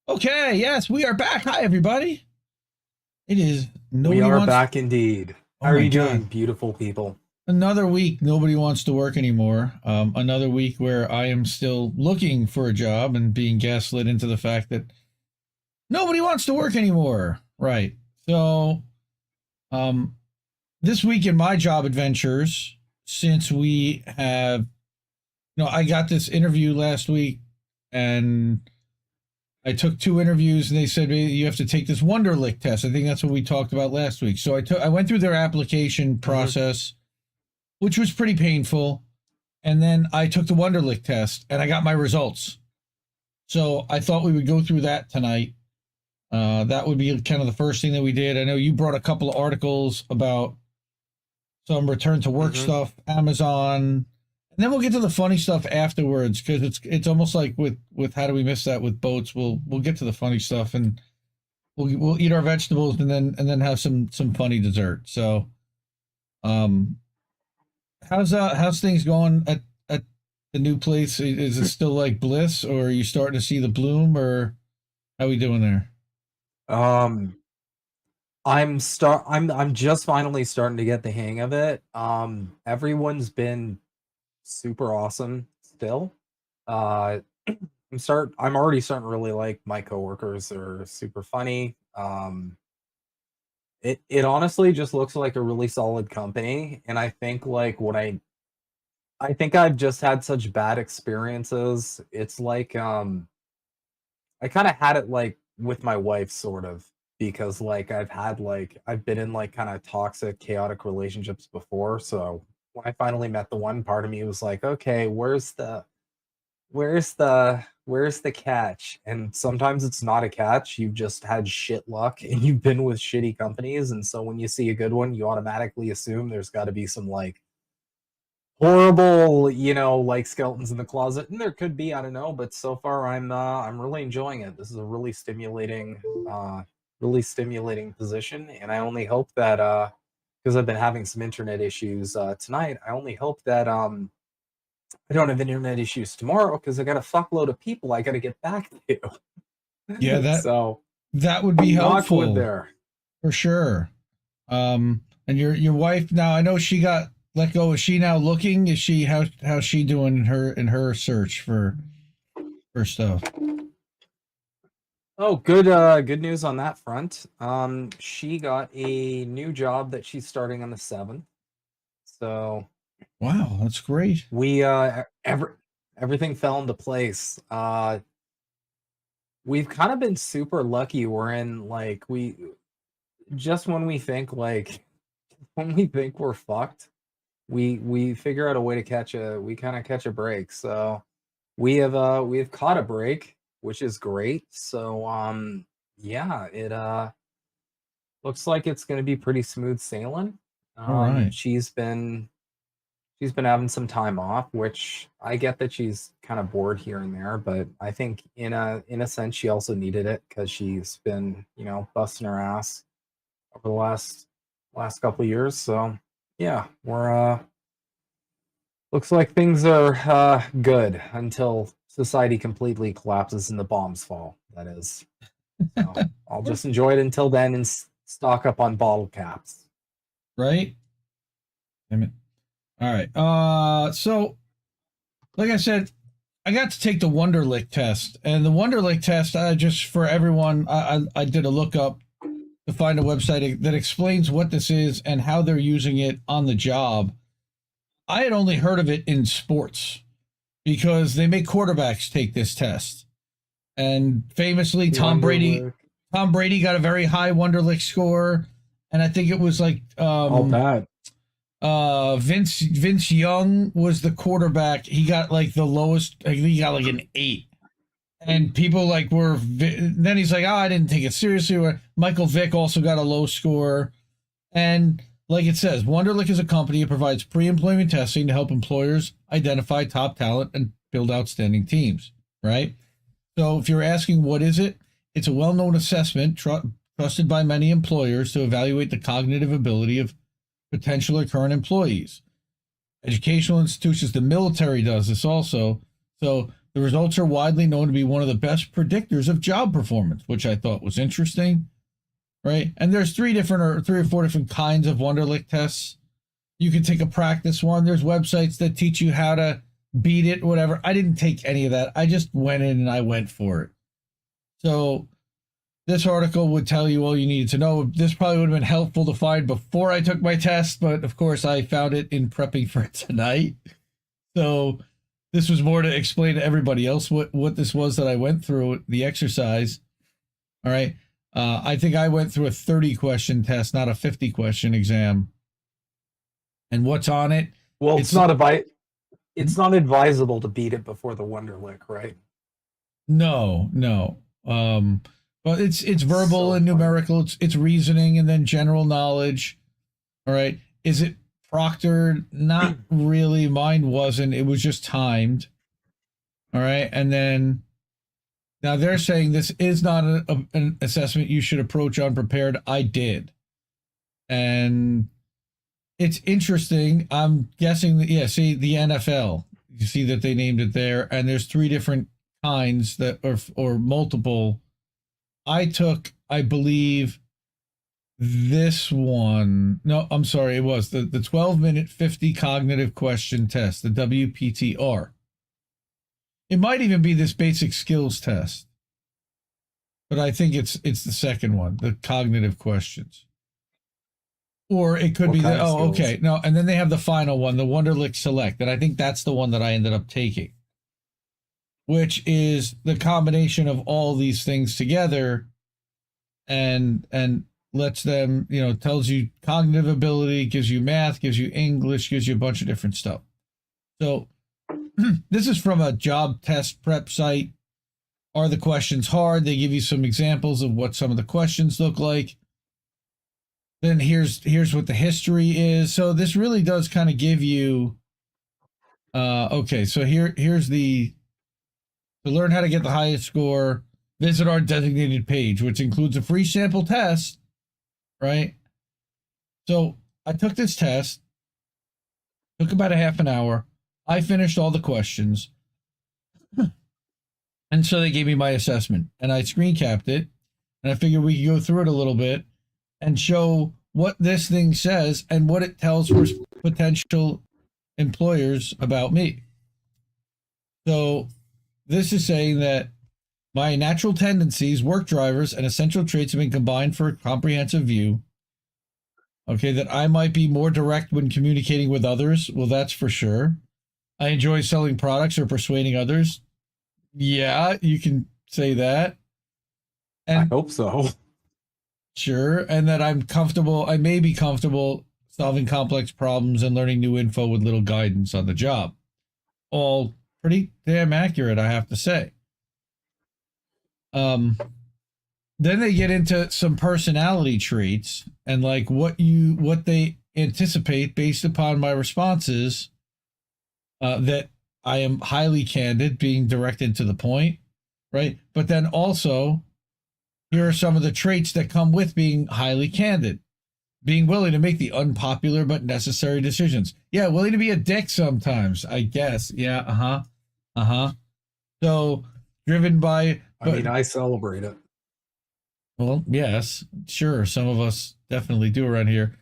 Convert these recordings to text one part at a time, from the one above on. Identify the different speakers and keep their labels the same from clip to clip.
Speaker 1: Okay, yes, we are back. Hi, everybody. It is
Speaker 2: We
Speaker 1: nobody
Speaker 2: are
Speaker 1: wants.
Speaker 2: back indeed.
Speaker 1: Oh
Speaker 2: How are
Speaker 1: my
Speaker 2: you
Speaker 1: God,
Speaker 2: doing, beautiful people?
Speaker 1: another week. Nobody wants to work anymore. Another week where I am still looking for a job and being gaslit into the fact that nobody wants to work anymore. Right. So, um, this week in my job adventures, since we have, I got this interview last week, and I took two interviews, and they said, "Hey, you have to take this Wonderlic test." I think that's what we talked about last week. So I went through their application
Speaker 2: hmm
Speaker 1: process, which was pretty painful, and then I took the Wonderlic test, and I got my results. So I thought we would go through that tonight. That would be kind of the first thing that we did. I know you brought a couple of articles about some return to work
Speaker 2: hmm
Speaker 1: stuff, Amazon, and then we'll get to the funny stuff afterwards because it's almost like with how do we miss that with boats. We'll get to the funny stuff, and we'll eat our vegetables, and then have some funny dessert. So, um, how's things going at the new place? Is it still like bliss, or are you starting to see the bloom, or how are we doing there?
Speaker 2: Um, I'm just finally starting to get the hang of it. Everyone's been super awesome still. Uh, I'm already starting to really like my coworkers. Are super funny. It honestly just looks like a really solid company, and I think like I think I've just had such bad experiences. It's like I kinda had it, like, with my wife, sort of, because, like, I've been in, like, kinda toxic, chaotic relationships before, so when I finally met the one, part of me was like, "Okay, where's the catch?" And sometimes it's not a catch, you've just had shit luck, and you've been with shitty companies, and so when you see a good one, you automatically assume there's gotta be some, like, horrible, like skeletons in the closet, and there could be, I don't know, but so far I'm really enjoying it. This is a really stimulating position, and I only hope that because I've been having some internet issues tonight, I only hope that I don't have internet issues tomorrow because I got a fuckload of people I got to get back
Speaker 1: Yeah,
Speaker 2: to.
Speaker 1: that
Speaker 2: So,
Speaker 1: that would be
Speaker 2: knock wood
Speaker 1: helpful
Speaker 2: there.
Speaker 1: for sure. And your wife now, I know she got let go. Is she now looking? Is she how's she doing in her search for stuff?
Speaker 2: Oh, good news on that front. She got a new job that she's starting on the 7th. So
Speaker 1: Wow, that's great.
Speaker 2: we everything fell into place. We've kind of been super lucky. We're in like we just when we think like when we think we're fucked, we figure out a way to we kind of catch a break. So we have caught a break, which is great. So yeah, it looks like it's going to be pretty smooth sailing.
Speaker 1: All right.
Speaker 2: She's been having some time off, which I get that she's kind of bored here and there, but I think in a sense she also needed it because she's been, busting her ass over the last couple of years. So yeah, we're looks like things are good until society completely collapses and the bombs fall. That is. So I'll just enjoy it until then and stock up on bottle caps.
Speaker 1: Right? Damn it. All right. So like I said, I got to take the Wonderlic test, and the Wonderlic test, I just for everyone, I did a lookup to find a website that explains what this is and how they're using it on the job. I had only heard of it in sports because they make quarterbacks take this test. And famously,
Speaker 2: Wonderlic.
Speaker 1: Tom Brady got a very high Wonderlic score, and I think it was like
Speaker 2: I'll bet.
Speaker 1: Vince Young was the quarterback. He got like the lowest. I think he got like an 8. And people like were then he's like, oh, I didn't take it seriously. Michael Vick also got a low score, and like it says, Wonderlic is a company that provides pre-employment testing to help employers identify top talent and build outstanding teams. Right. So if you're asking what is it, it's a well-known assessment trusted by many employers to evaluate the cognitive ability of potential or current employees. Educational institutions, the military does this also. So The results are widely known to be one of the best predictors of job performance, which I thought was interesting, right? And there's three or four different kinds of Wonderlic tests. You can take a practice one. There's websites that teach you how to beat it, whatever. I didn't take any of that. I just went in and I went for it. So this article would tell you all you needed to know. This probably would have been helpful to find before I took my test, but of course I found it in prepping for it tonight. So this was more to explain to everybody else what this was that I went through, the exercise. All right. I think I went through a 30-question test, not a 50-question exam. And what's on it?
Speaker 2: Well, it's not advisable to beat it before the Wonderlic, right?
Speaker 1: No. But it's verbal and numerical. It's reasoning and then general knowledge. All right. Is it proctored? Not really. Mine wasn't. It was just timed. All right. And then now they're saying this is not an assessment you should approach unprepared. I did. And it's interesting. I'm guessing that, see the NFL, you see that they named it there. And there's three different kinds that or multiple. I took, I believe, this one. No, I'm sorry. It was the 12-minute 50 cognitive question test, the WPTR. It might even be this basic skills test, but I think it's the second one, the cognitive questions. Or it could be the, okay. No, and then they have the final one, the Wonderlic Select, and I think that's the one that I ended up taking, which is the combination of all these things together and lets them, tells you cognitive ability, gives you math, gives you English, gives you a bunch of different stuff. So this is from a JobTestPrep site. Are the questions hard? They give you some examples of what some of the questions look like. Then here's what the history is. So this really does kind of give you, okay, so here's to learn how to get the highest score, visit our designated page, which includes a free sample test, right? So I took this test, took about a half an hour. I finished all the questions. And so they gave me my assessment, and I screen capped it, and I figured we could go through it a little bit and show what this thing says and what it tells for potential employers about me. So this is saying that my natural tendencies, work drivers, and essential traits have been combined for a comprehensive view. Okay, that I might be more direct when communicating with others. Well, that's for sure. I enjoy selling products or persuading others. Yeah, you can say that. And
Speaker 2: I hope so.
Speaker 1: Sure. And that I may be comfortable solving complex problems and learning new info with little guidance on the job. All pretty damn accurate, I have to say. Then they get into some personality traits and like what they anticipate based upon my responses, that I am highly candid, being direct and to the point, right? But then also, here are some of the traits that come with being highly candid. Being willing to make the unpopular but necessary decisions. Yeah, willing to be a dick sometimes, I guess. Yeah, So, driven by...
Speaker 2: I celebrate it.
Speaker 1: Well, yes, sure. Some of us definitely do around here.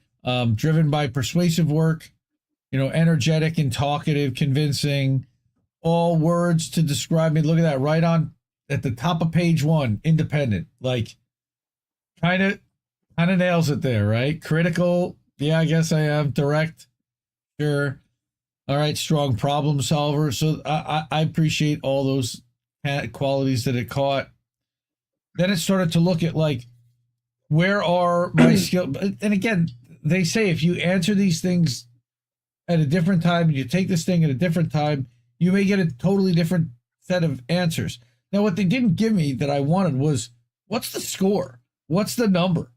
Speaker 1: Driven by persuasive work, energetic and talkative, convincing, all words to describe me. Look at that, right on at the top of page 1, independent. Like, kind of nails it there, right? Critical. Yeah, I guess I am. Direct. Sure. All right. Strong problem solver. So I appreciate all those qualities that it caught. Then it started to look at like, where are my skills? And again, they say if you answer these things at a different time and you take this thing at a different time, you may get a totally different set of answers. Now, what they didn't give me that I wanted was, what's the score? What's the number?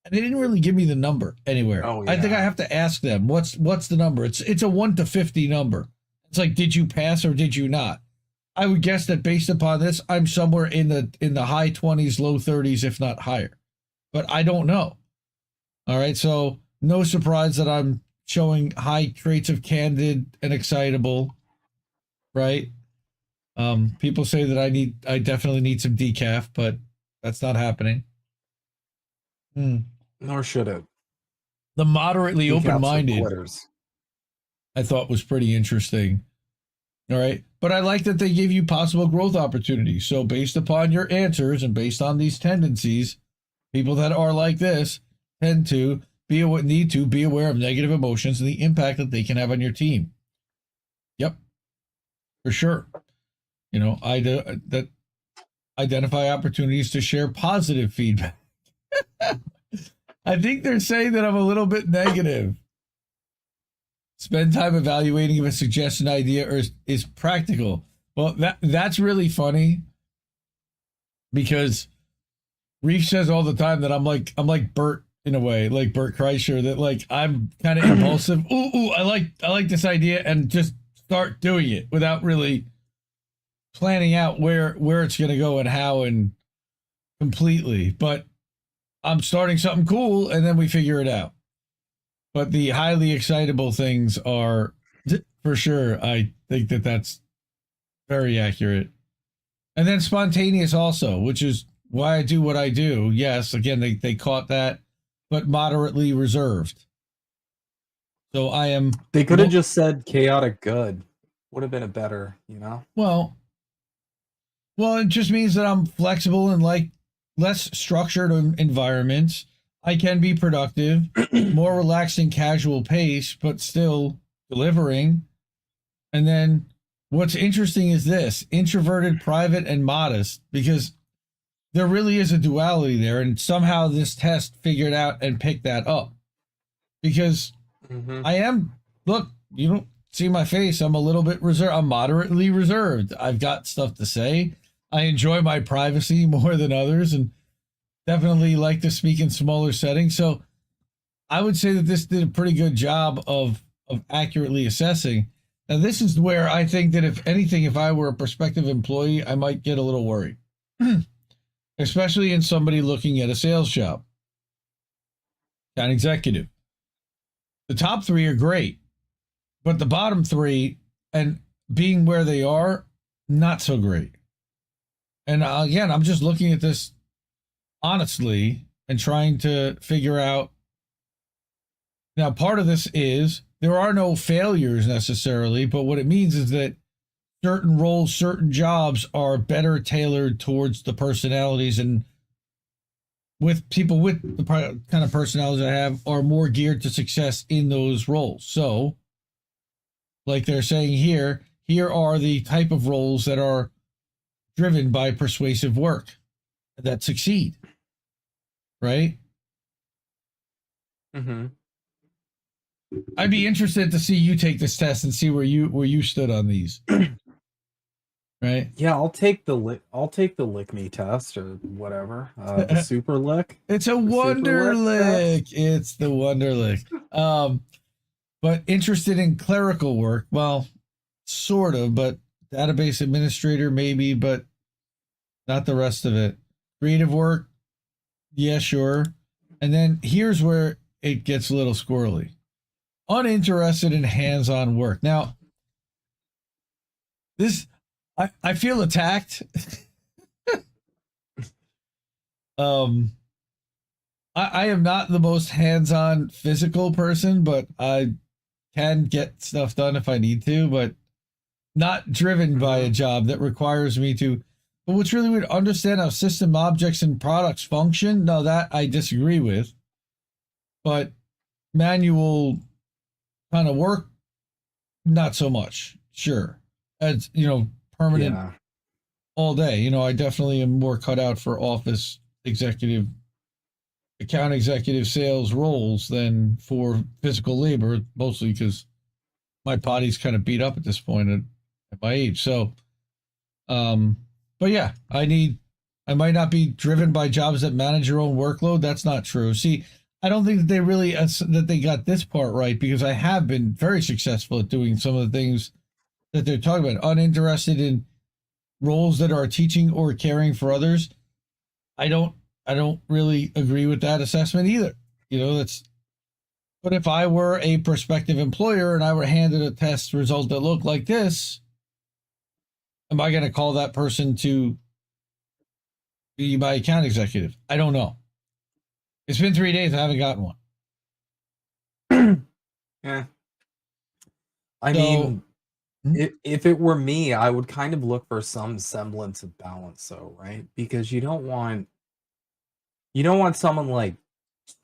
Speaker 1: And they didn't really give me the number anywhere.
Speaker 2: Oh, yeah.
Speaker 1: I think I have to ask them, what's the number? It's a 1 to 50 number. It's like, did you pass or did you not? I would guess that based upon this, I'm somewhere in the high 20s, low 30s, if not higher. But I don't know. All right, so no surprise that I'm showing high traits of candid and excitable, right? People say that I definitely need some decaf, but that's not happening.
Speaker 2: Nor should it.
Speaker 1: The moderately
Speaker 2: Decaf's for
Speaker 1: open-minded,
Speaker 2: quitters.
Speaker 1: I thought was pretty interesting. All right. But I like that they give you possible growth opportunities. So based upon your answers and based on these tendencies, people that are like this tend to need to be aware of negative emotions and the impact that they can have on your team. Yep. For sure. You know, that identify opportunities to share positive feedback. I think they're saying that I'm a little bit negative. Spend time evaluating if a suggestion idea is practical. Well, that's really funny because Reef says all the time that I'm like Bert in a way, like Bert Kreischer, that like I'm kind of impulsive. Ooh, I like this idea and just start doing it without really planning out where it's going to go and how and completely. But I'm starting something cool and then we figure it out. But the highly excitable things are, for sure, I think that's very accurate. And then spontaneous also, which is why I do what I do. Yes, again, they caught that, but moderately reserved. So I am...
Speaker 2: They could have just said chaotic good. Would have been a better, you know?
Speaker 1: Well, it just means that I'm flexible and like less structured environments. I can be productive, more relaxed and casual pace, but still delivering. And then what's interesting is this: introverted, private, and modest, because there really is a duality there. And somehow this test figured out and picked that up. Because I am, look, you don't see my face. I'm a little bit reserved. I'm moderately reserved. I've got stuff to say. I enjoy my privacy more than others. And definitely like to speak in smaller settings. So I would say that this did a pretty good job of accurately assessing. Now, this is where I think that if anything, if I were a prospective employee, I might get a little worried, especially in somebody looking at a sales job. Account executive. The top three are great, but the bottom three, and being where they are, not so great. And again, I'm just looking at this honestly and trying to figure out. Now, part of this is there are no failures necessarily, but what it means is that certain roles, certain jobs are better tailored towards the personalities, and with people with the kind of personalities I have are more geared to success in those roles. So, like they're saying here are the type of roles that are driven by persuasive work that succeed. Right? I'd be interested to see you take this test and see where you stood on these. Right?
Speaker 2: Yeah, I'll take the lick me test or whatever. The super lick.
Speaker 1: It's a Wonderlic. It's the Wonderlic. But interested in clerical work. Well, sort of, but database administrator maybe, but not the rest of it. Creative work. Yeah, sure. And then here's where it gets a little squirrely. Uninterested in hands-on work. Now, this, I feel attacked. I am not the most hands-on physical person, but I can get stuff done if I need to, but not driven by a job that requires me to. But what's really weird, understand how system objects and products function? No, that I disagree with. But manual kind of work, not so much. Sure. As, permanent all day. I definitely am more cut out for office executive, account executive, sales roles than for physical labor, mostly because my body's kind of beat up at this point at my age. So, but yeah, I might not be driven by jobs that manage your own workload. That's not true. See, I don't think that they got this part right, because I have been very successful at doing some of the things that they're talking about. Uninterested in roles that are teaching or caring for others. I don't really agree with that assessment either. But if I were a prospective employer and I were handed a test result that looked like this, Am I going to call that person to be my account executive? I don't know. It's been 3 days. I haven't gotten one.
Speaker 2: Yeah. I
Speaker 1: So,
Speaker 2: mean, if it were me, I would kind of look for some semblance of balance, though, right? Because you don't want someone like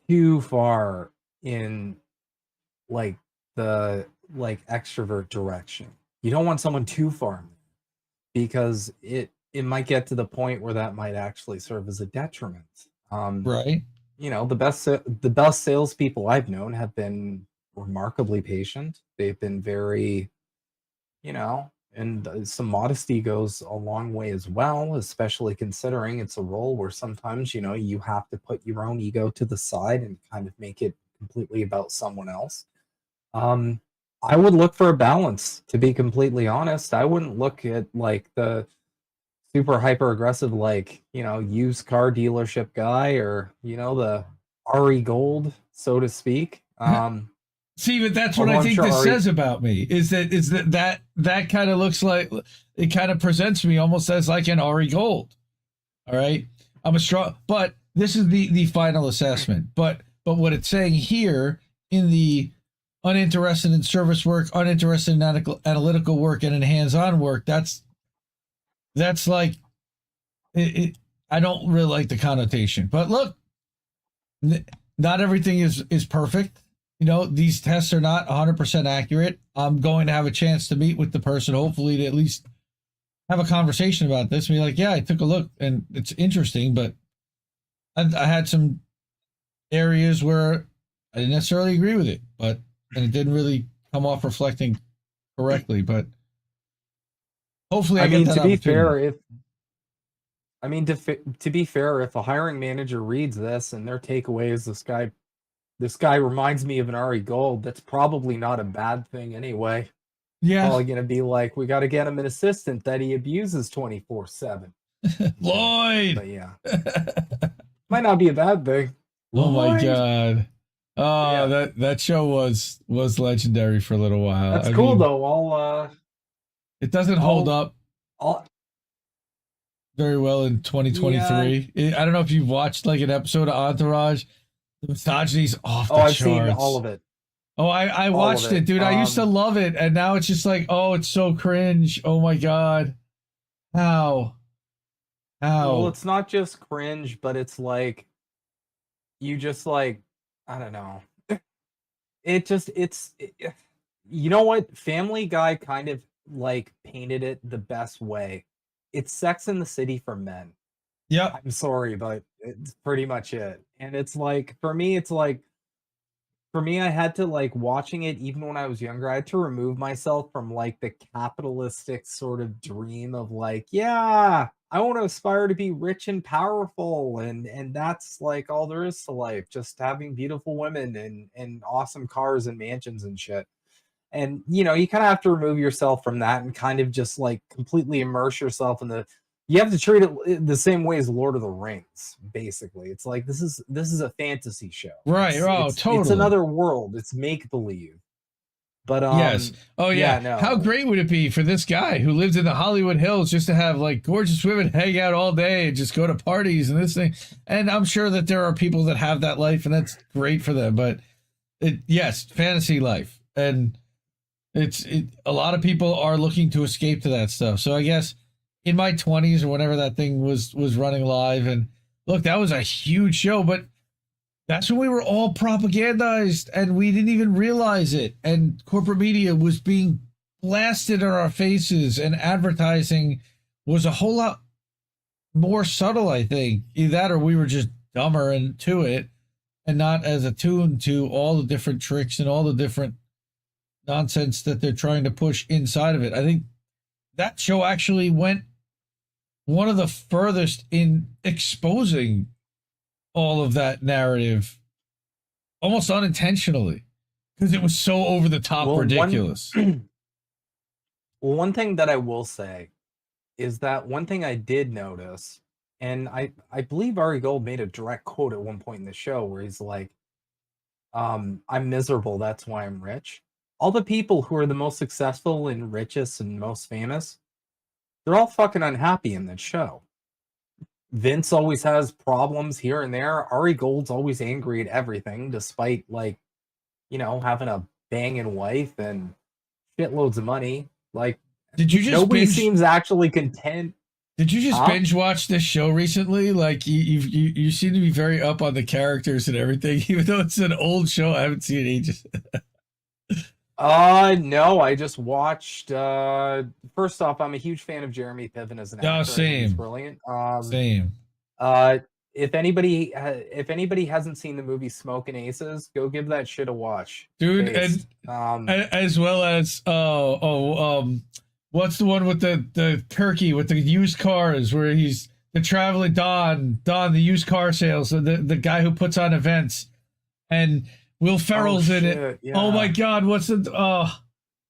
Speaker 2: too far in like the like extrovert direction. You don't want someone too far in there because it might get to the point where that might actually serve as a detriment.
Speaker 1: right.
Speaker 2: You know, the best salespeople I've known have been remarkably patient. They've been very, you know, and some modesty goes a long way as well, especially considering it's a role where sometimes, you know, you have to put your own ego to the side and kind of make it completely about someone else. Um, I would look for a balance, to be completely honest. I wouldn't look at like the super hyper aggressive, like, you know, used car dealership guy or, you know, the Ari Gold, so to speak.
Speaker 1: See, but that's what
Speaker 2: Although
Speaker 1: I
Speaker 2: I'm
Speaker 1: think
Speaker 2: sure
Speaker 1: this
Speaker 2: Ari,
Speaker 1: says about me is that kind of looks like it kind of presents me almost as like an Ari Gold. All right. I'm a strong, but this is the final assessment. But what it's saying here in the uninterested in service work, uninterested in analytical work, and in hands-on work, that's like I don't really like the connotation. But look, not everything is perfect. You know, these tests are not 100% accurate. I'm going to have a chance to meet with the person, hopefully to at least have a conversation about this. Be like, yeah, I took a look and it's interesting, but I had some areas where I didn't necessarily agree with it, and it didn't really come off reflecting correctly. But hopefully,
Speaker 2: I
Speaker 1: I get
Speaker 2: mean,
Speaker 1: that
Speaker 2: to be
Speaker 1: opportunity.
Speaker 2: fair, if I mean to be fair, if a hiring manager reads this and their takeaway is this guy reminds me of an Ari Gold, that's probably not a bad thing anyway.
Speaker 1: Yeah,
Speaker 2: Probably gonna be like, we got to get him an assistant that he abuses 24/7.
Speaker 1: Lloyd.
Speaker 2: But yeah, might not be a bad thing.
Speaker 1: Oh my
Speaker 2: Lloyd.
Speaker 1: god. Oh,
Speaker 2: Yeah,
Speaker 1: that show was legendary for a little while.
Speaker 2: that's
Speaker 1: I
Speaker 2: cool
Speaker 1: mean,
Speaker 2: though.
Speaker 1: it doesn't hold
Speaker 2: I'll,
Speaker 1: up
Speaker 2: I'll,
Speaker 1: very well in
Speaker 2: yeah.
Speaker 1: 2023. I don't know if you've watched like an episode of Entourage. The misogyny's off
Speaker 2: Oh,
Speaker 1: the
Speaker 2: I've seen all
Speaker 1: charts.
Speaker 2: of it.
Speaker 1: Oh, I
Speaker 2: All of
Speaker 1: watched it,
Speaker 2: it.
Speaker 1: dude. I used to love it, and now it's just like, oh, it's so cringe. Oh my god, how,
Speaker 2: Well,
Speaker 1: how?
Speaker 2: it's not just cringe, but it's like you just like, I don't know. It just you know what? Family Guy kind of like painted it the best way. It's Sex in the City for men.
Speaker 1: Yep.
Speaker 2: I'm sorry, but it's pretty much it. And it's like for me, it's like for me, I had to like watching it even when I was younger. I had to remove myself from like the capitalistic sort of dream of like, yeah, I want to aspire to be rich and powerful, and that's like all there is to life, just having beautiful women and awesome cars and mansions and shit. And you know, you kind of have to remove yourself from that and kind of just like completely immerse yourself in the you have to treat it the same way as Lord of the Rings, basically. It's like this is a fantasy show.
Speaker 1: Right.
Speaker 2: It's
Speaker 1: Oh,
Speaker 2: it's
Speaker 1: totally.
Speaker 2: another world. It's make believe. But
Speaker 1: Yes. Oh
Speaker 2: yeah,
Speaker 1: yeah. How
Speaker 2: no.
Speaker 1: great would it be for this guy who lives in the Hollywood Hills just to have like gorgeous women hang out all day and just go to parties and this thing? And I'm sure that there are people that have that life and that's great for them. But yes, fantasy life, and a lot of people are looking to escape to that stuff. So I guess in my 20s or whenever that thing was running live, and look, that was a huge show, but that's when we were all propagandized and we didn't even realize it. And corporate media was being blasted in our faces, and advertising was a whole lot more subtle, I think. Either that or we were just dumber and to it and not as attuned to all the different tricks and all the different nonsense that they're trying to push inside of it. I think that show actually went one of the furthest in exposing all of that narrative almost unintentionally because it was so over the top
Speaker 2: Well,
Speaker 1: ridiculous.
Speaker 2: one thing that I will say is that one thing I did notice, and I believe Ari Gold made a direct quote at one point in the show where he's like, I'm miserable, that's why I'm rich. All the people who are the most successful and richest and most famous, they're all fucking unhappy in that show. Vince always has problems here and there. Ari Gold's always angry at everything, despite like, having a banging wife and shitloads of money. Like,
Speaker 1: Did you just
Speaker 2: nobody
Speaker 1: binge?
Speaker 2: seems actually content.
Speaker 1: Did you just
Speaker 2: Huh?
Speaker 1: binge watch this show recently? Like you seem to be very up on the characters and everything, even though it's an old show. I haven't seen it in ages.
Speaker 2: No, I just watched. First off, I'm a huge fan of Jeremy Piven as an actor.
Speaker 1: Oh,
Speaker 2: I think he's
Speaker 1: same.
Speaker 2: brilliant.
Speaker 1: Same.
Speaker 2: If anybody hasn't seen the movie Smoking Aces, go give that shit a watch,
Speaker 1: Dude,
Speaker 2: Based.
Speaker 1: and as well as what's the one with the turkey with the used cars where he's the traveling Don the used car sales, so the guy who puts on events, and Will Ferrell's in it.
Speaker 2: Yeah.
Speaker 1: Oh my God, what's the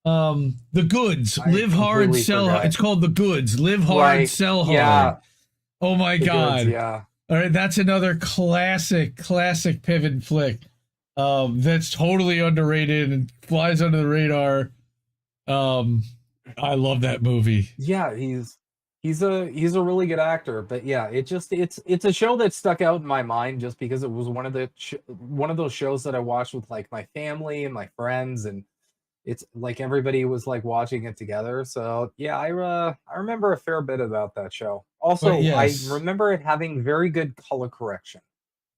Speaker 1: Goods?
Speaker 2: I
Speaker 1: Live hard,
Speaker 2: completely
Speaker 1: sell
Speaker 2: forgot.
Speaker 1: hard. It's called The Goods. Live hard,
Speaker 2: Right,
Speaker 1: sell hard.
Speaker 2: yeah.
Speaker 1: Oh my
Speaker 2: The
Speaker 1: God.
Speaker 2: Goods, yeah.
Speaker 1: All right, that's another classic Piven flick. That's totally underrated and flies under the radar. I love that movie.
Speaker 2: Yeah, he's a really good actor, but yeah, it's a show that stuck out in my mind just because it was one of those shows that I watched with like my family and my friends, and it's like everybody was like watching it together. So yeah, I remember a fair bit about that show. Also,
Speaker 1: But yes.
Speaker 2: I remember it having very good color correction.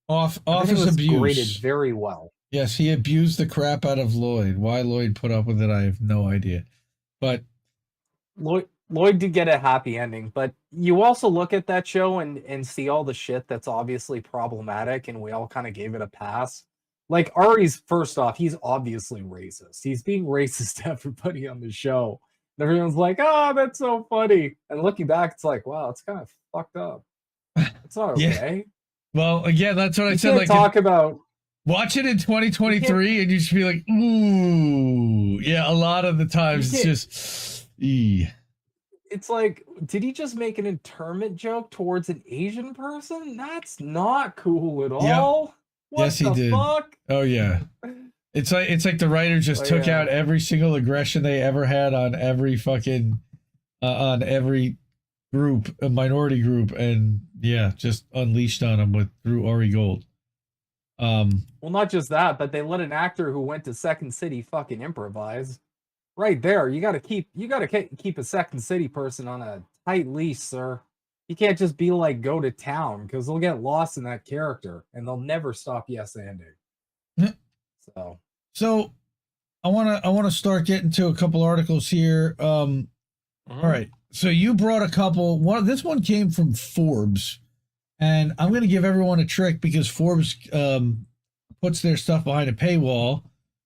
Speaker 1: Office
Speaker 2: Everything was graded
Speaker 1: abuse.
Speaker 2: very well.
Speaker 1: Yes, he abused the crap out of Lloyd. Why Lloyd put up with it, I have no idea. But
Speaker 2: Lloyd did get a happy ending, but you also look at that show and see all the shit that's obviously problematic, and we all kind of gave it a pass. Like Ari's, first off, he's obviously racist. He's being racist to everybody on the show. And everyone's like, "Oh, that's so funny." And looking back, it's like, wow, it's kind of fucked up. It's not
Speaker 1: Yeah.
Speaker 2: okay.
Speaker 1: Well, again, that's what I
Speaker 2: You
Speaker 1: said.
Speaker 2: can't
Speaker 1: Like,
Speaker 2: talk about.
Speaker 1: watch it in 2023, and you just be like, ooh, yeah. A lot of the times, it's just,
Speaker 2: It's like, did he just make an internment joke towards an Asian person? That's not cool at all. What
Speaker 1: Yes, he
Speaker 2: the
Speaker 1: did.
Speaker 2: fuck?
Speaker 1: Oh yeah. It's like the writer just took out every single aggression they ever had on every fucking on every group, a minority group, and yeah, just unleashed on them through Ari Gold.
Speaker 2: Well, not just that, but they let an actor who went to Second City fucking improvise. Right there, you gotta keep a Second City person on a tight leash, sir. You can't just be like go to town because they'll get lost in that character and they'll never stop yes anding.
Speaker 1: So I wanna start getting to a couple articles here. All right. So you brought a couple. This one came from Forbes, and I'm gonna give everyone a trick because Forbes puts their stuff behind a paywall.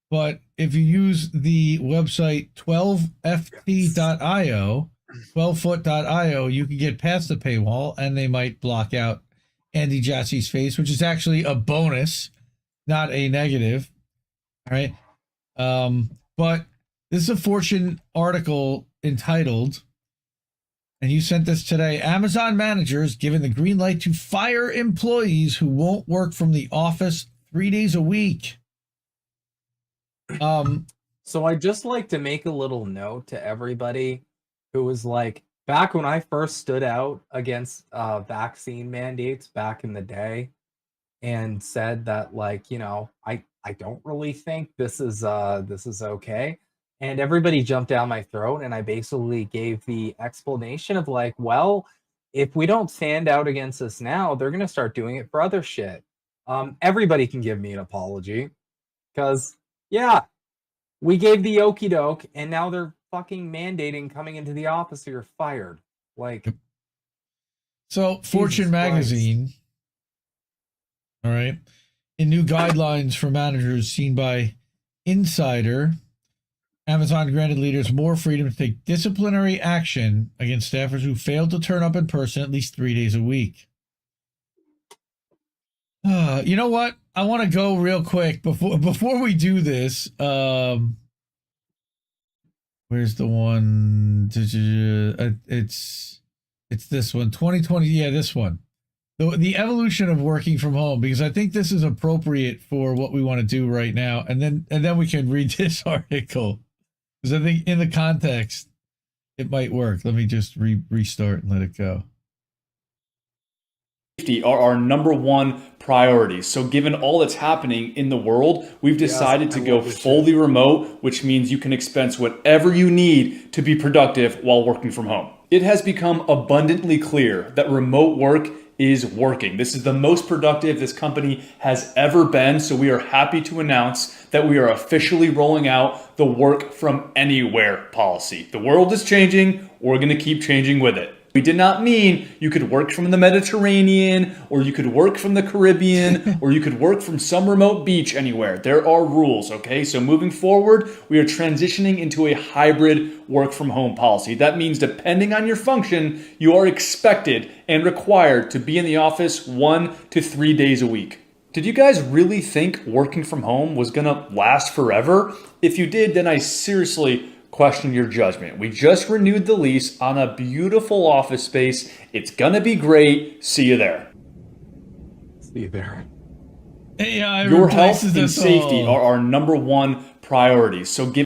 Speaker 1: But if you use the website 12ft.io, 12foot.io, you can get past the paywall, and they might block out Andy Jassy's face, which is actually a bonus, not a negative. All right. But this is a Fortune article entitled, and you sent this today, Amazon managers given the green light to fire employees who won't work from the office 3 days a week.
Speaker 2: So I just like to make a little note to everybody who was like, back when I first stood out against vaccine mandates back in the day and said that, like, I don't really think this is okay. And everybody jumped down my throat, and I basically gave the explanation of like, well, if we don't stand out against this now, they're gonna start doing it for other shit. Everybody can give me an apology because yeah, we gave the okie doke, and now they're fucking mandating coming into the office or you're fired. Like,
Speaker 1: so Fortune magazine, all right, in new guidelines for managers seen by Insider, Amazon granted leaders more freedom to take disciplinary action against staffers who failed to turn up in person at least 3 days a week. You know what? I want to go real quick before we do this. Where's the one? It's this one. 2020. Yeah, this one. The evolution of working from home, because I think this is appropriate for what we want to do right now, and then we can read this article because I think in the context it might work. Let me just restart and let it go.
Speaker 3: Safety are our number one priorities. So given all that's happening in the world, we've decided to go fully remote, which means you can expense whatever you need to be productive while working from home. It has become abundantly clear that remote work is working. This is the most productive this company has ever been, so we are happy to announce that we are officially rolling out the work from anywhere policy. The world is changing, we're gonna keep changing with it. We did not mean you could work from the Mediterranean, or you could work from the Caribbean, or you could work from some remote beach anywhere. There are rules, okay? So moving forward, we are transitioning into a hybrid work from home policy. That means depending on your function, you are expected and required to be in the office 1 to 3 days a week. Did you guys really think working from home was gonna last forever? If you did, then I seriously question your judgment. We just renewed the lease on a beautiful office space. It's gonna be great. See you there.
Speaker 2: See you there.
Speaker 1: AI
Speaker 3: Your health
Speaker 1: replaces
Speaker 3: and
Speaker 1: us
Speaker 3: safety
Speaker 1: all.
Speaker 3: are our number one priorities. So give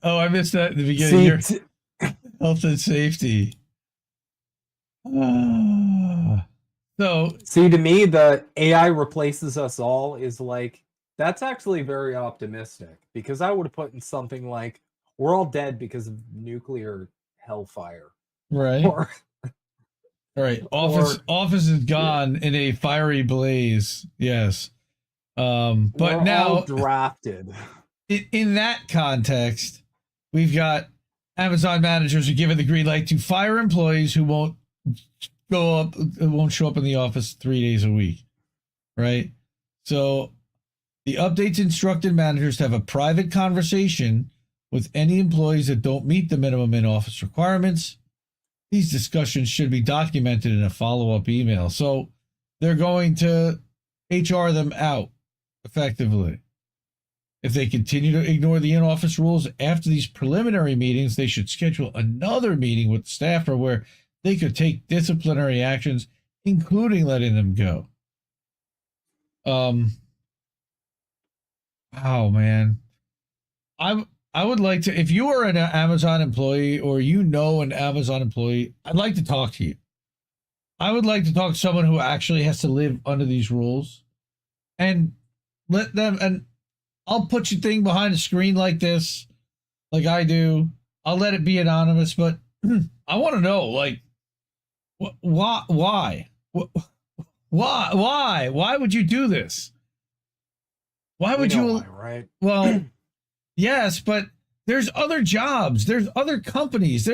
Speaker 1: Oh, I missed that in the beginning. Your health and safety. So,
Speaker 2: See, to me, the AI replaces us all is like, that's actually very optimistic, because I would have put in something like, we're all dead because of nuclear hellfire.
Speaker 1: right.
Speaker 2: Or,
Speaker 1: Right. Office is gone in a fiery blaze. Yes. But
Speaker 2: we're
Speaker 1: now
Speaker 2: all drafted.
Speaker 1: in that context, we've got Amazon managers who given the green light to fire employees who won't show up in the office 3 days a week. Right? So the updates instructed managers to have a private conversation with any employees that don't meet the minimum in-office requirements. These discussions should be documented in a follow-up email. So they're going to HR them out effectively. If they continue to ignore the in-office rules after these preliminary meetings, they should schedule another meeting with the staffer where they could take disciplinary actions, including letting them go. Oh man. I would like to, if you are an Amazon employee or you know an Amazon employee, I'd like to talk to you. I would like to talk to someone who actually has to live under these rules and let them, and I'll put your thing behind a screen like this, like I do. I'll let it be anonymous, but I want to know, like, why? Why would you do this? Why would you?
Speaker 2: Why, right?
Speaker 1: Well, yes, but there's other jobs. There's other companies.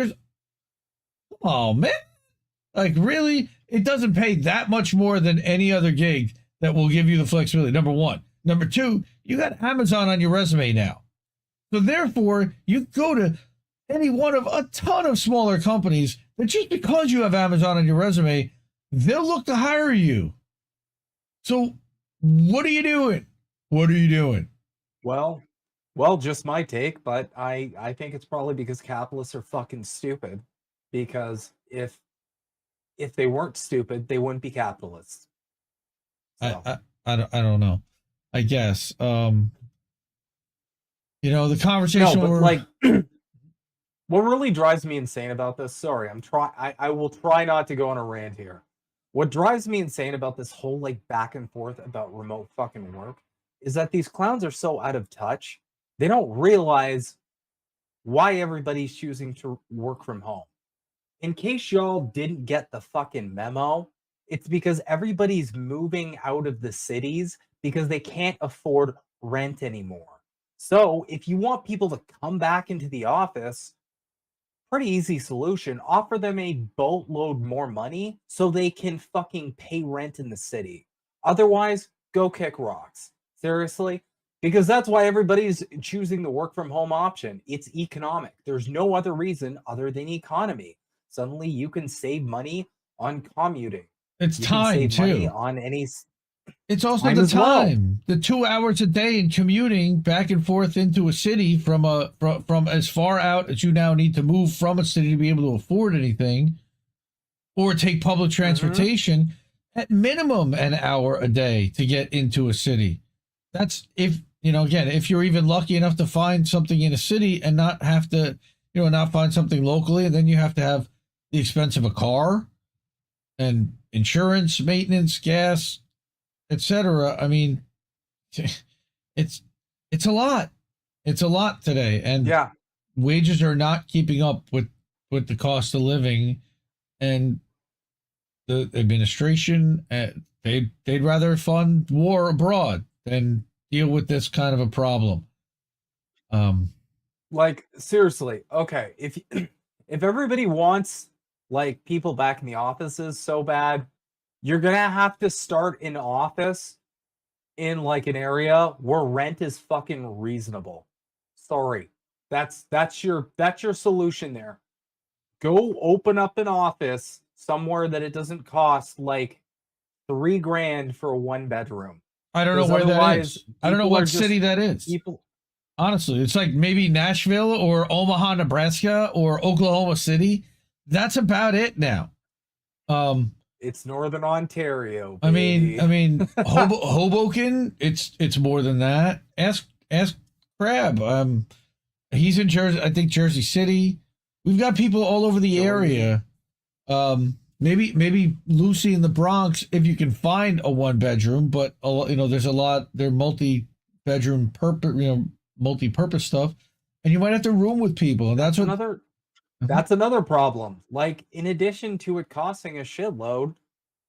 Speaker 1: Oh, man. Like, really? It doesn't pay that much more than any other gig that will give you the flexibility, number one. Number two, you got Amazon on your resume now. So, therefore, you go to any one of a ton of smaller companies that just because you have Amazon on your resume, they'll look to hire you. So, what are you doing? What are you doing?
Speaker 2: Well, just my take, but I think it's probably because capitalists are fucking stupid. Because if they weren't stupid, they wouldn't be capitalists. So.
Speaker 1: I don't know. I guess. The conversation.
Speaker 2: No, but like, what really drives me insane about this? Sorry, I will try not to go on a rant here. What drives me insane about this whole like back and forth about remote fucking work is that these clowns are so out of touch. They don't realize why everybody's choosing to work from home. In case y'all didn't get the fucking memo, it's because everybody's moving out of the cities because they can't afford rent anymore. So if you want people to come back into the office, pretty easy solution, offer them a boatload more money so they can fucking pay rent in the city. Otherwise, go kick rocks. Seriously? Because that's why everybody's choosing the work from home option. It's economic. There's no other reason other than economy. Suddenly you can save money on commuting.
Speaker 1: It's
Speaker 2: you
Speaker 1: time
Speaker 2: can save
Speaker 1: too.
Speaker 2: Money on any.
Speaker 1: It's also the time. The 2 hours a day in commuting back and forth into a city from as far out as you now need to move from a city to be able to afford anything, or take public transportation. At minimum an hour a day to get into a city. That's if you're even lucky enough to find something in a city and not have to not find something locally, and then you have to have the expense of a car and insurance, maintenance, gas, etc. I mean, it's a lot. It's a lot today, and
Speaker 2: Yeah.
Speaker 1: wages are not keeping up with the cost of living, and the administration, they'd rather fund war abroad than deal with this kind of a problem.
Speaker 2: Like, seriously, okay, if everybody wants like people back in the offices so bad, you're gonna have to start an office in like an area where rent is fucking reasonable. Sorry. That's your solution there. Go open up an office somewhere that it doesn't cost like $3,000 for a 1-bedroom.
Speaker 1: I don't know where that is. I don't know what city that is.
Speaker 2: People,
Speaker 1: honestly, it's like maybe Nashville or Omaha, Nebraska, or Oklahoma City. That's about it now.
Speaker 2: It's Northern Ontario, baby.
Speaker 1: I mean, Hoboken. It's more than that. Ask Crab. He's in Jersey. I think Jersey City. We've got people all over the area. Maybe Lucy in the Bronx, if you can find a 1-bedroom, but there's a lot. They're multi-bedroom, multi-purpose stuff, and you might have to room with people. And that's another problem. Like, in addition to it costing a shitload,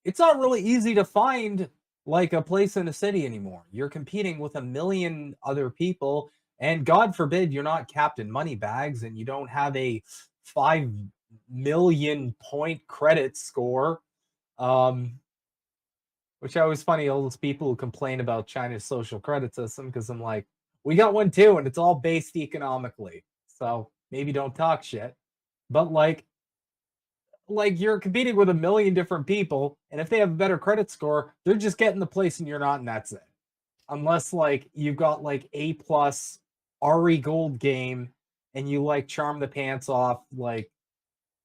Speaker 1: it's not really easy to find like a place in a city anymore. You're competing with a million other people, and God forbid you're not Captain Moneybags and you don't have a 5 million point credit score. Which I always funny, all those people who complain about China's social credit system, because I'm like, we got one too, and it's all based economically. So maybe don't talk shit. But like you're competing with a million different people, and if they have a better credit score, they're just getting the place and you're not, and that's it. Unless like you've got like A+ RE Gold game and you like charm the pants off like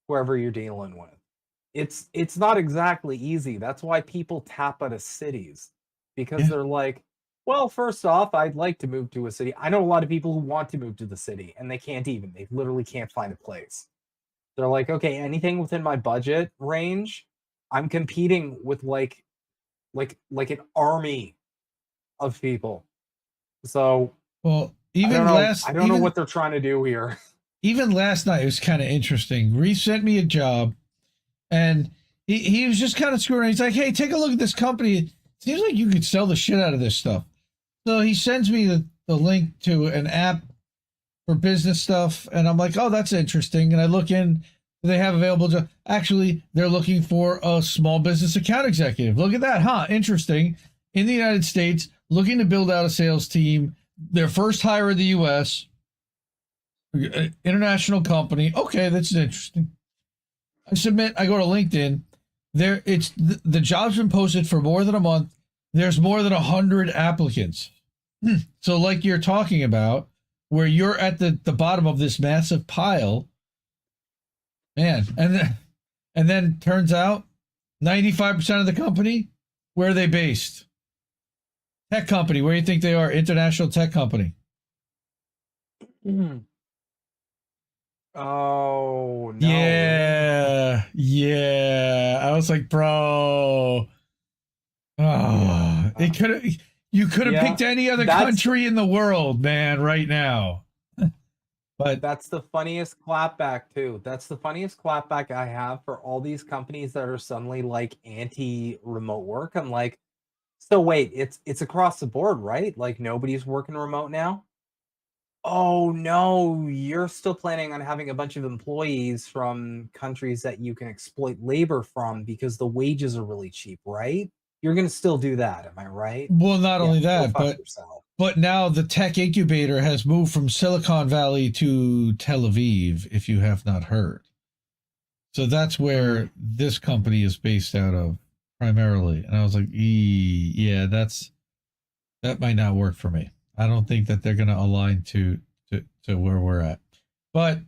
Speaker 1: whoever you're dealing with. It's not exactly easy. That's why people tap out of cities, because they're like, well, first off, I'd like to move to a city. I know a lot of people who want to move to the city and they can't even. They literally can't find a place. They're like, okay, anything within my budget range, I'm competing with like an army of people. So, well,
Speaker 2: I don't know what they're trying to do here.
Speaker 1: Even last night, it was kind of interesting. Reese sent me a job, and he was just kind of screwing around. He's like, hey, take a look at this company. It seems like you could sell the shit out of this stuff. So he sends me the link to an app for business stuff, and I'm like, oh, that's interesting. And I look in, they have available to, actually, they're looking for a small business account executive. Look at that, huh? Interesting. In the United States, looking to build out a sales team, their first hire in the U.S., international company. Okay, that's interesting. I submit. I go to LinkedIn. The job's been posted for more than a month. There's more than 100 applicants. So, like you're talking about, where you're at the bottom of this massive pile, man, and then turns out 95% of the company, where are they based? Tech company. Where do you think they are? International tech company.
Speaker 2: Oh, no.
Speaker 1: Yeah. I was like, bro. Oh, you could have picked any other country in the world, man, right now. But
Speaker 2: that's the funniest clapback too. That's the funniest clapback I have for all these companies that are suddenly like anti-remote work. I'm like, so wait, it's across the board, right? Like nobody's working remote now? Oh no, you're still planning on having a bunch of employees from countries that you can exploit labor from because the wages are really cheap, right? You're going to still do that, am I right?
Speaker 1: Well, not only that, but now the tech incubator has moved from Silicon Valley to Tel Aviv, if you have not heard. So that's where this company is based out of primarily. And I was like, yeah, that might not work for me. I don't think that they're going to align to where we're at. But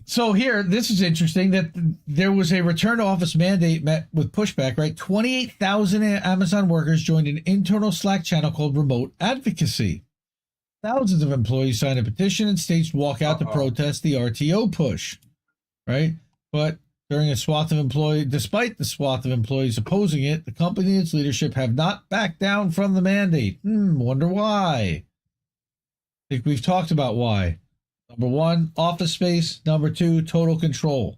Speaker 1: so here, this is interesting that there was a return to office mandate met with pushback, right? 28,000 Amazon workers joined an internal Slack channel called Remote Advocacy. thousands of employees signed a petition and states walk out to protest the RTO push, right? But despite the swath of employees opposing it, the company and its leadership have not backed down from the mandate. Wonder why. I think we've talked about why. Number one, office space. Number two, total control.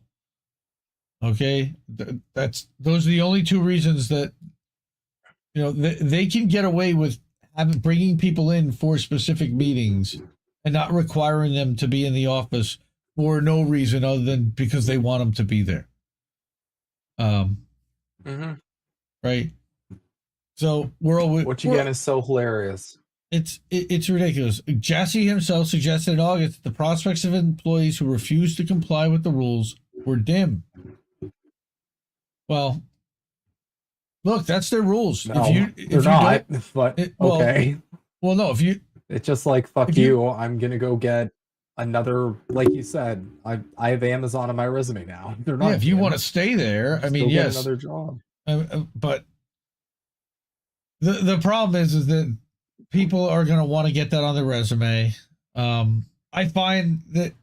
Speaker 1: Okay, those are the only two reasons that they can get away with bringing people in for specific meetings and not requiring them to be in the office for no reason other than because they want them to be there. Right. So
Speaker 2: what you get is so hilarious.
Speaker 1: It's ridiculous. Jassy himself suggested in August that the prospects of employees who refused to comply with the rules were dim. Well, look, that's their rules.
Speaker 2: No, they're not. But okay.
Speaker 1: Well, no.
Speaker 2: It's just like fuck you. I'm gonna go get another. Like you said, I have Amazon on my resume now. They're not.
Speaker 1: Yeah, if you want to stay there, I mean, yes,
Speaker 2: another job.
Speaker 1: But the problem is that people are going to want to get that on their resume. I find that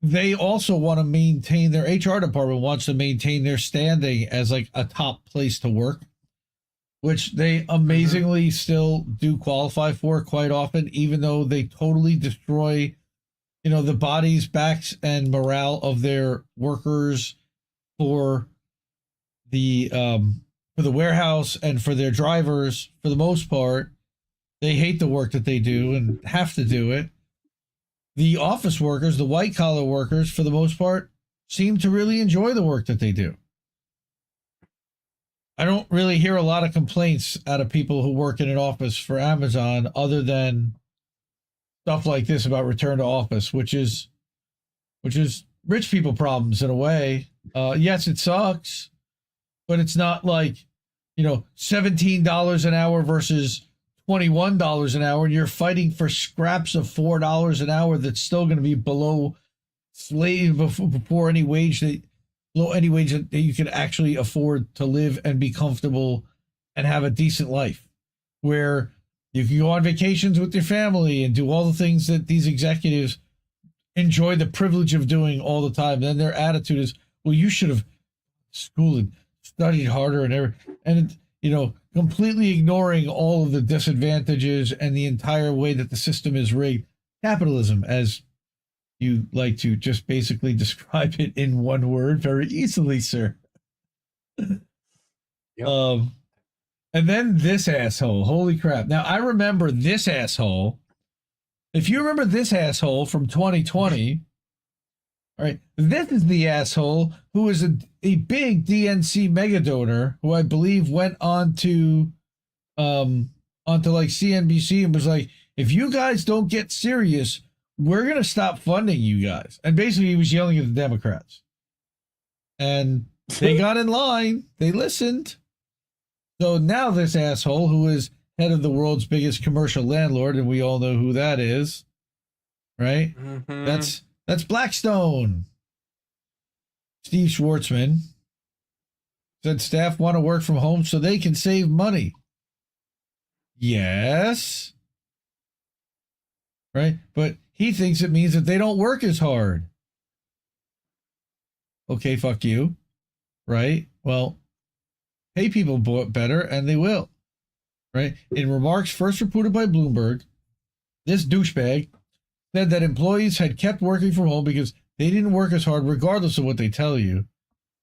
Speaker 1: they also want to maintain, their HR department wants to maintain their standing as like a top place to work, which they amazingly still do qualify for quite often, even though they totally destroy, the bodies, backs, and morale of their workers for the warehouse and for their drivers. For the most part, they hate the work that they do and have to do it. The office workers, the white collar workers, for the most part, seem to really enjoy the work that they do. I don't really hear a lot of complaints out of people who work in an office for Amazon other than stuff like this about return to office, which is rich people problems in a way. Yes, it sucks, but it's not like, $17 an hour versus $21 an hour, and you're fighting for scraps of $4 an hour that's still going to be below slave before any wage that you can actually afford to live and be comfortable and have a decent life, where you can go on vacations with your family and do all the things that these executives enjoy the privilege of doing all the time. Then their attitude is, well, you should have schooled and studied harder and completely ignoring all of the disadvantages and the entire way that the system is rigged. Capitalism, as you like to just basically describe it in one word very easily, sir.
Speaker 2: Yep.
Speaker 1: And then this asshole, holy crap. Now, I remember this asshole. If you remember this asshole from 2020, all right, this is the asshole who is a big DNC mega donor who I believe went onto like CNBC and was like, if you guys don't get serious, we're going to stop funding you guys. And basically he was yelling at the Democrats. And they got in line. They listened. So now this asshole, who is head of the world's biggest commercial landlord, and we all know who that is, right?
Speaker 2: Mm-hmm.
Speaker 1: That's Blackstone. Steve Schwartzman said staff want to work from home so they can save money. Yes. Right? But he thinks it means that they don't work as hard. Okay, fuck you. Right? Well, pay people better and they will. Right? In remarks first reported by Bloomberg, this douchebag said that employees had kept working from home because they didn't work as hard regardless of what they tell you,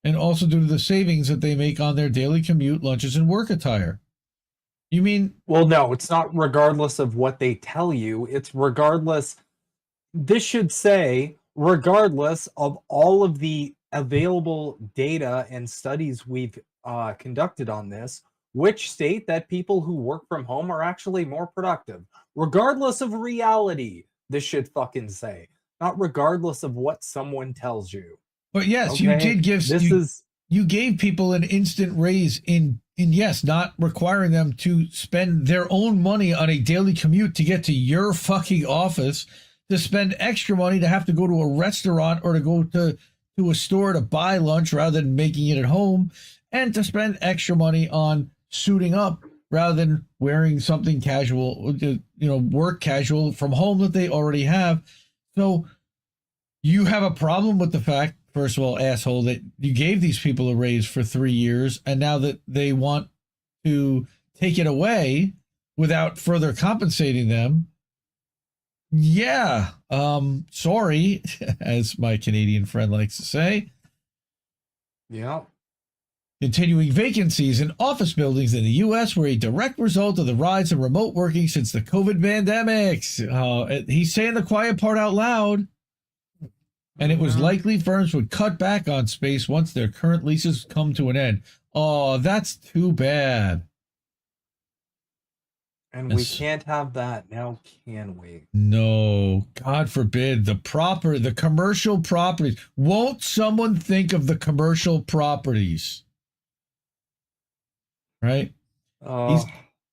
Speaker 1: and also due to the savings that they make on their daily commute, lunches, and work attire. You mean...
Speaker 2: Well, no, it's not regardless of what they tell you. It's regardless... This should say, regardless of all of the available data and studies we've conducted on this, which state that people who work from home are actually more productive. Regardless of reality, this should fucking say. Not regardless of what someone tells you.
Speaker 1: But yes,
Speaker 2: okay?
Speaker 1: You did give... You gave people an instant raise in yes, not requiring them to spend their own money on a daily commute to get to your fucking office, to spend extra money to have to go to a restaurant or to go to a store to buy lunch rather than making it at home, and to spend extra money on suiting up rather than wearing something casual, work casual from home that they already have. So you have a problem with the fact, first of all, asshole, that you gave these people a raise for 3 years, and now that they want to take it away without further compensating them. Yeah, sorry, as my Canadian friend likes to say.
Speaker 2: Yeah.
Speaker 1: Continuing vacancies in office buildings in the U.S. were a direct result of the rise in remote working since the COVID pandemic. He's saying the quiet part out loud. And it was likely firms would cut back on space once their current leases come to an end. Oh, that's too bad.
Speaker 2: And we can't have that now, can we?
Speaker 1: No, God forbid. The commercial properties. Won't someone think of the commercial properties? Right?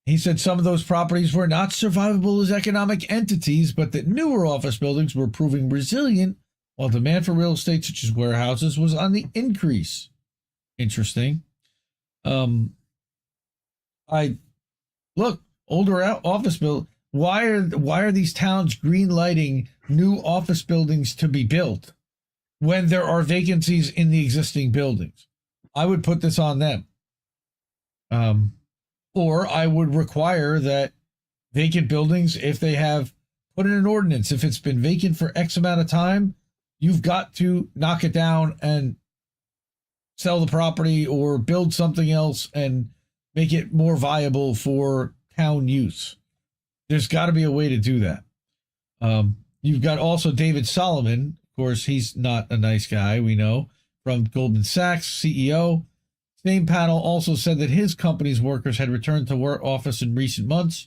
Speaker 1: He said some of those properties were not survivable as economic entities, but that newer office buildings were proving resilient while demand for real estate such as warehouses was on the increase. Interesting. Older office build. Why are these towns green lighting new office buildings to be built when there are vacancies in the existing buildings? I would put this on them. Or I would require that vacant buildings, if they have put in an ordinance, if it's been vacant for X amount of time, you've got to knock it down and sell the property or build something else and make it more viable for town use. There's got to be a way to do that. You've got also David Solomon. Of course, he's not a nice guy, we know, from Goldman Sachs, CEO. Same panel also said that his company's workers had returned to work office in recent months,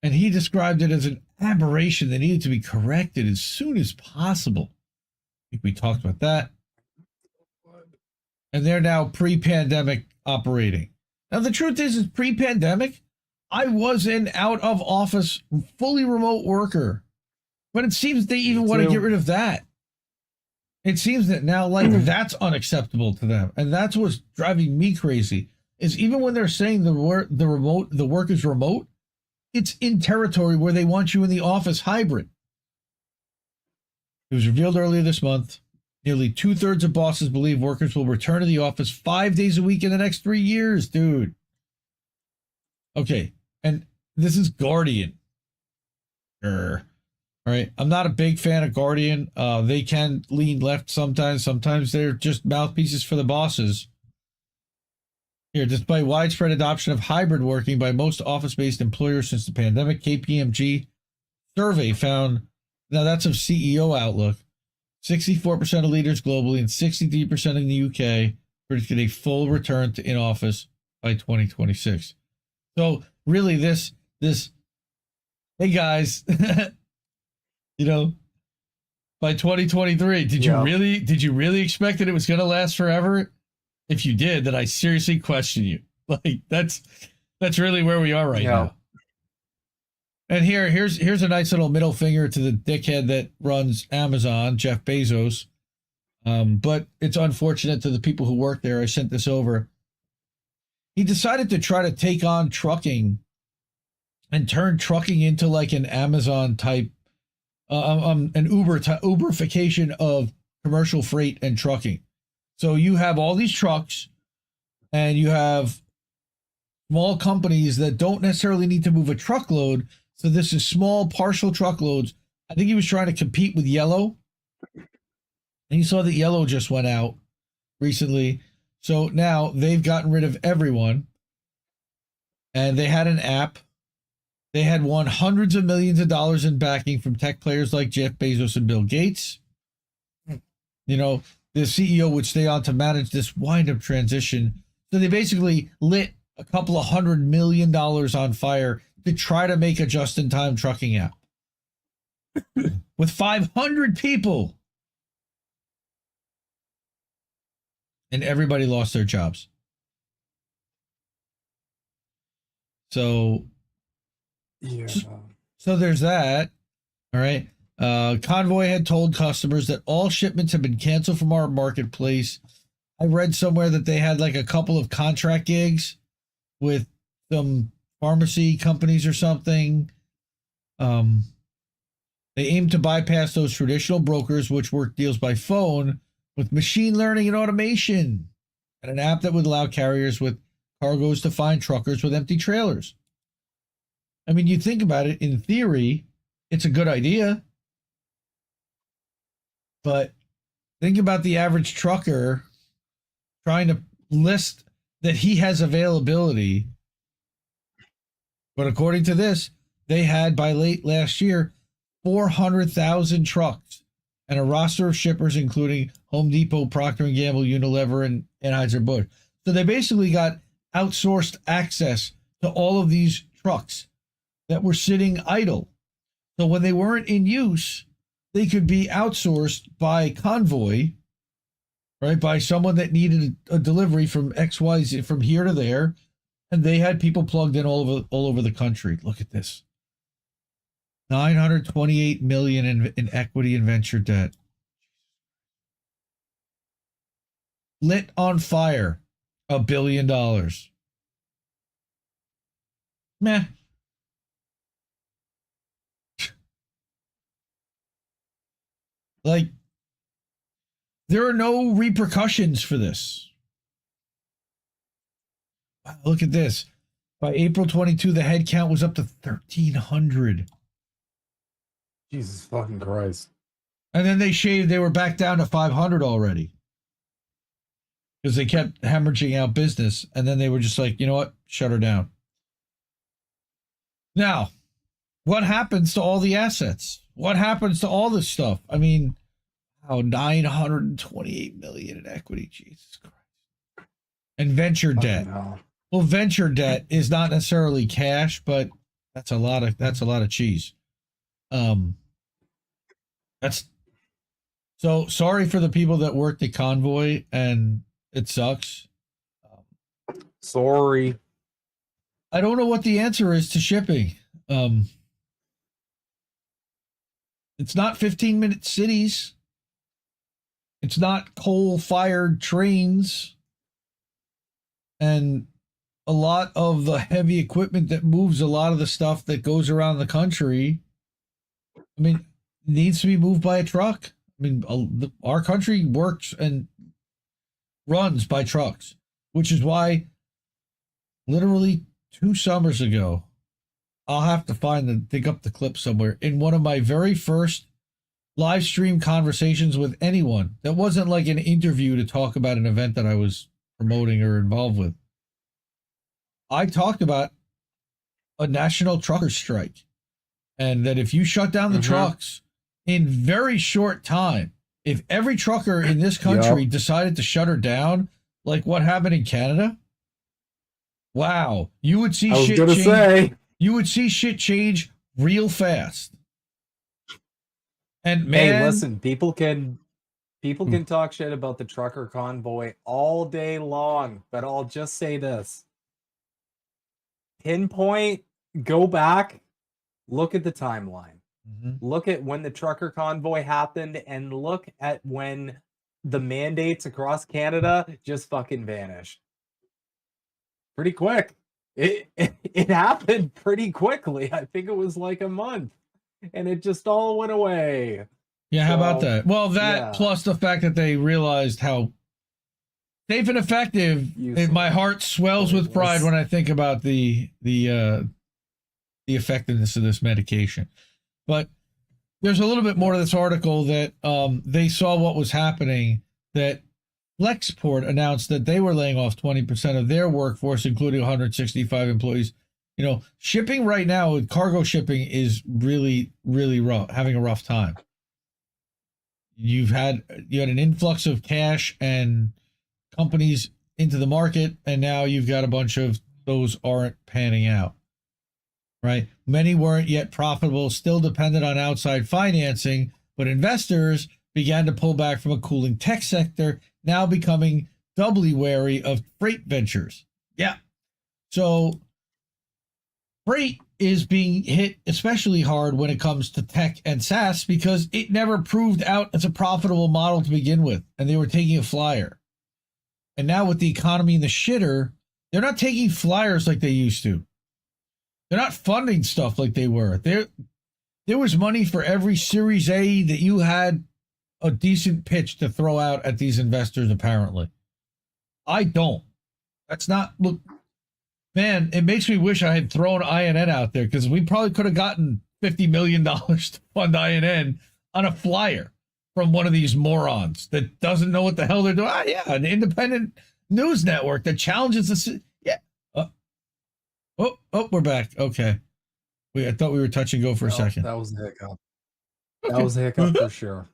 Speaker 1: and he described it as an aberration that needed to be corrected as soon as possible. I think we talked about that. And they're now pre-pandemic operating. Now, the truth is pre-pandemic, I was an out-of-office, fully remote worker. But it seems they even want to get rid of that. It seems that now, that's unacceptable to them. And that's what's driving me crazy, is even when they're saying the work is remote, it's in territory where they want you in the office hybrid. It was revealed earlier this month. Nearly 2/3 of bosses believe workers will return to the office 5 days a week in the next 3 years, dude. Okay, and this is Guardian. All right, I'm not a big fan of Guardian. They can lean left sometimes. Sometimes they're just mouthpieces for the bosses. Here, despite widespread adoption of hybrid working by most office-based employers since the pandemic, KPMG survey found, now that's of CEO Outlook, 64% of leaders globally and 63% in the UK predicted a full return to in-office by 2026. So really this, hey guys, by 2023, did you really expect that it was going to last forever? If you did, then I seriously question you. That's really where we are right now. And here's a nice little middle finger to the dickhead that runs Amazon, Jeff Bezos. But it's unfortunate to the people who work there. I sent this over. He decided to try to take on trucking and turn trucking into like an Amazon type, an Uberification of commercial freight and trucking. So you have all these trucks and you have small companies that don't necessarily need to move a truckload. So this is small partial truckloads. I think he was trying to compete with Yellow. And you saw that Yellow just went out recently. So now they've gotten rid of everyone. And they had an app. They had won hundreds of millions of dollars in backing from tech players like Jeff Bezos and Bill Gates. The CEO would stay on to manage this wind-up transition. So they basically lit a couple of $100 million on fire to try to make a just-in-time trucking app. With 500 people. And everybody lost their jobs. So there's that. All right. Convoy had told customers that all shipments have been canceled from our marketplace. I read somewhere that they had like a couple of contract gigs with some pharmacy companies or something. They aim to bypass those traditional brokers, which work deals by phone, with machine learning and automation, and an app that would allow carriers with cargoes to find truckers with empty trailers. I mean, you think about it, in theory, it's a good idea. But think about the average trucker trying to list that he has availability. But according to this, they had, by late last year, 400,000 trucks and a roster of shippers, including Home Depot, Procter & Gamble, Unilever, and Anheuser-Busch. So they basically got outsourced access to all of these trucks that were sitting idle. So when they weren't in use, they could be outsourced by Convoy, right? By someone that needed a delivery from XYZ, from here to there. And they had people plugged in all over the country. Look at this. $928 million in equity and venture debt. Lit on fire, $1 billion. Meh. Like, there are no repercussions for this. Wow, look at this. By April 22, the head count was up to 1,300.
Speaker 2: Jesus fucking Christ.
Speaker 1: And then they were back down to 500 already. Because they kept hemorrhaging out business. And then they were just like, you know what? Shut her down. Now, what happens to all the assets? What happens to all this stuff? I mean, $928 million in equity. Jesus Christ. And venture debt. Well, venture debt is not necessarily cash, but that's a lot of cheese. That's so sorry for the people that worked at Convoy, and it sucks.
Speaker 2: Sorry.
Speaker 1: I don't know what the answer is to shipping. It's not 15-minute cities. It's not coal-fired trains. And a lot of the heavy equipment that moves a lot of the stuff that goes around the country, I mean, needs to be moved by a truck. I mean, our country works and runs by trucks, which is why literally 2 summers ago, I'll have to dig up the clip somewhere, in one of my very first live stream conversations with anyone that wasn't like an interview to talk about an event that I was promoting or involved with, I talked about a national trucker strike, and that if you shut down the trucks in very short time, if every trucker in this country decided to shut her down, like what happened in Canada, wow, you would see shit change. You would see shit change real fast. And man,
Speaker 2: hey, listen, people can talk shit about the trucker convoy all day long, but I'll just say this. Pinpoint, go back, look at the timeline. Look at when the trucker convoy happened, and look at when the mandates across Canada just fucking vanished. Pretty quick. It happened pretty quickly. I think it was like a month, and it just all went away.
Speaker 1: Yeah, how about that? Well, that plus the fact that they realized how safe and effective, and my heart swells with pride when I think about the effectiveness of this medication. But there's a little bit more to this article that they saw what was happening, that Flexport announced that they were laying off 20% of their workforce, including 165 employees. You know, shipping right now, cargo shipping is really, really rough, having a rough time. You had an influx of cash and companies into the market, and now you've got a bunch of those aren't panning out. Right? Many weren't yet profitable, still dependent on outside financing, but investors began to pull back from a cooling tech sector, now becoming doubly wary of freight ventures. Yeah. So freight is being hit especially hard when it comes to tech and SaaS, because it never proved out as a profitable model to begin with, and they were taking a flyer. And now with the economy in the shitter, They're not taking flyers like they used to. They're not funding stuff like they were. There was money for every Series A that you had a decent pitch to throw out at these investors, apparently. I don't. That's not, look, man, it makes me wish I had thrown INN out there because we probably could have gotten $50 million to fund INN on a flyer from one of these morons that doesn't know what the hell they're doing. Ah, yeah, an independent news network that challenges the, yeah. We're back. Okay. I thought we were touch and go for a second.
Speaker 2: That was a hiccup.
Speaker 1: Okay.
Speaker 2: That was a hiccup for sure.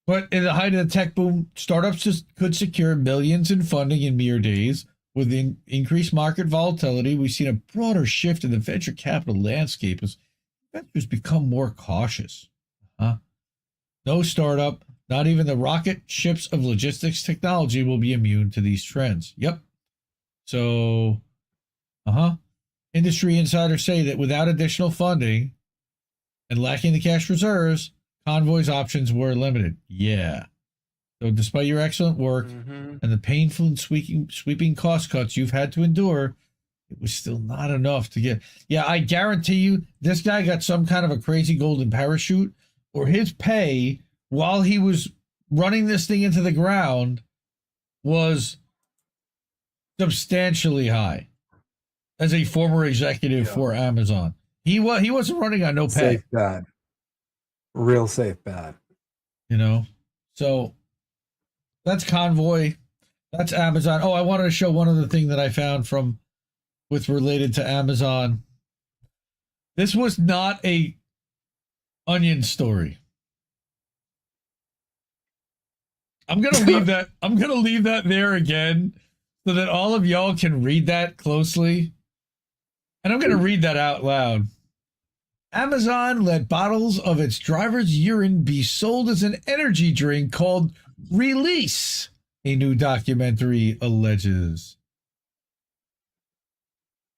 Speaker 1: But in the height of the tech boom, startups just could secure millions in funding in mere days. With increased market volatility, we've seen a broader shift in the venture capital landscape as investors become more cautious. No startup, not even the rocket ships of logistics technology, will be immune to these trends. Yep. So, industry insiders say that without additional funding and lacking the cash reserves, Convoy's options were limited. Yeah. So despite your excellent work and the painful and sweeping cost cuts you've had to endure, it was still not enough to get. Yeah, I guarantee you this guy got some kind of a crazy golden parachute, or his pay while he was running this thing into the ground was substantially high as a former executive for Amazon. He wasn't running on no pay.
Speaker 2: Safe bet. Real safe bet.
Speaker 1: You know? So that's Convoy. That's Amazon. Oh, I wanted to show one other thing that I found related to Amazon. This was not a onion story. I'm gonna leave that. I'm gonna leave that there again, so that all of y'all can read that closely. And I'm gonna read that out loud. Amazon let bottles of its driver's urine be sold as an energy drink called Release, a new documentary alleges.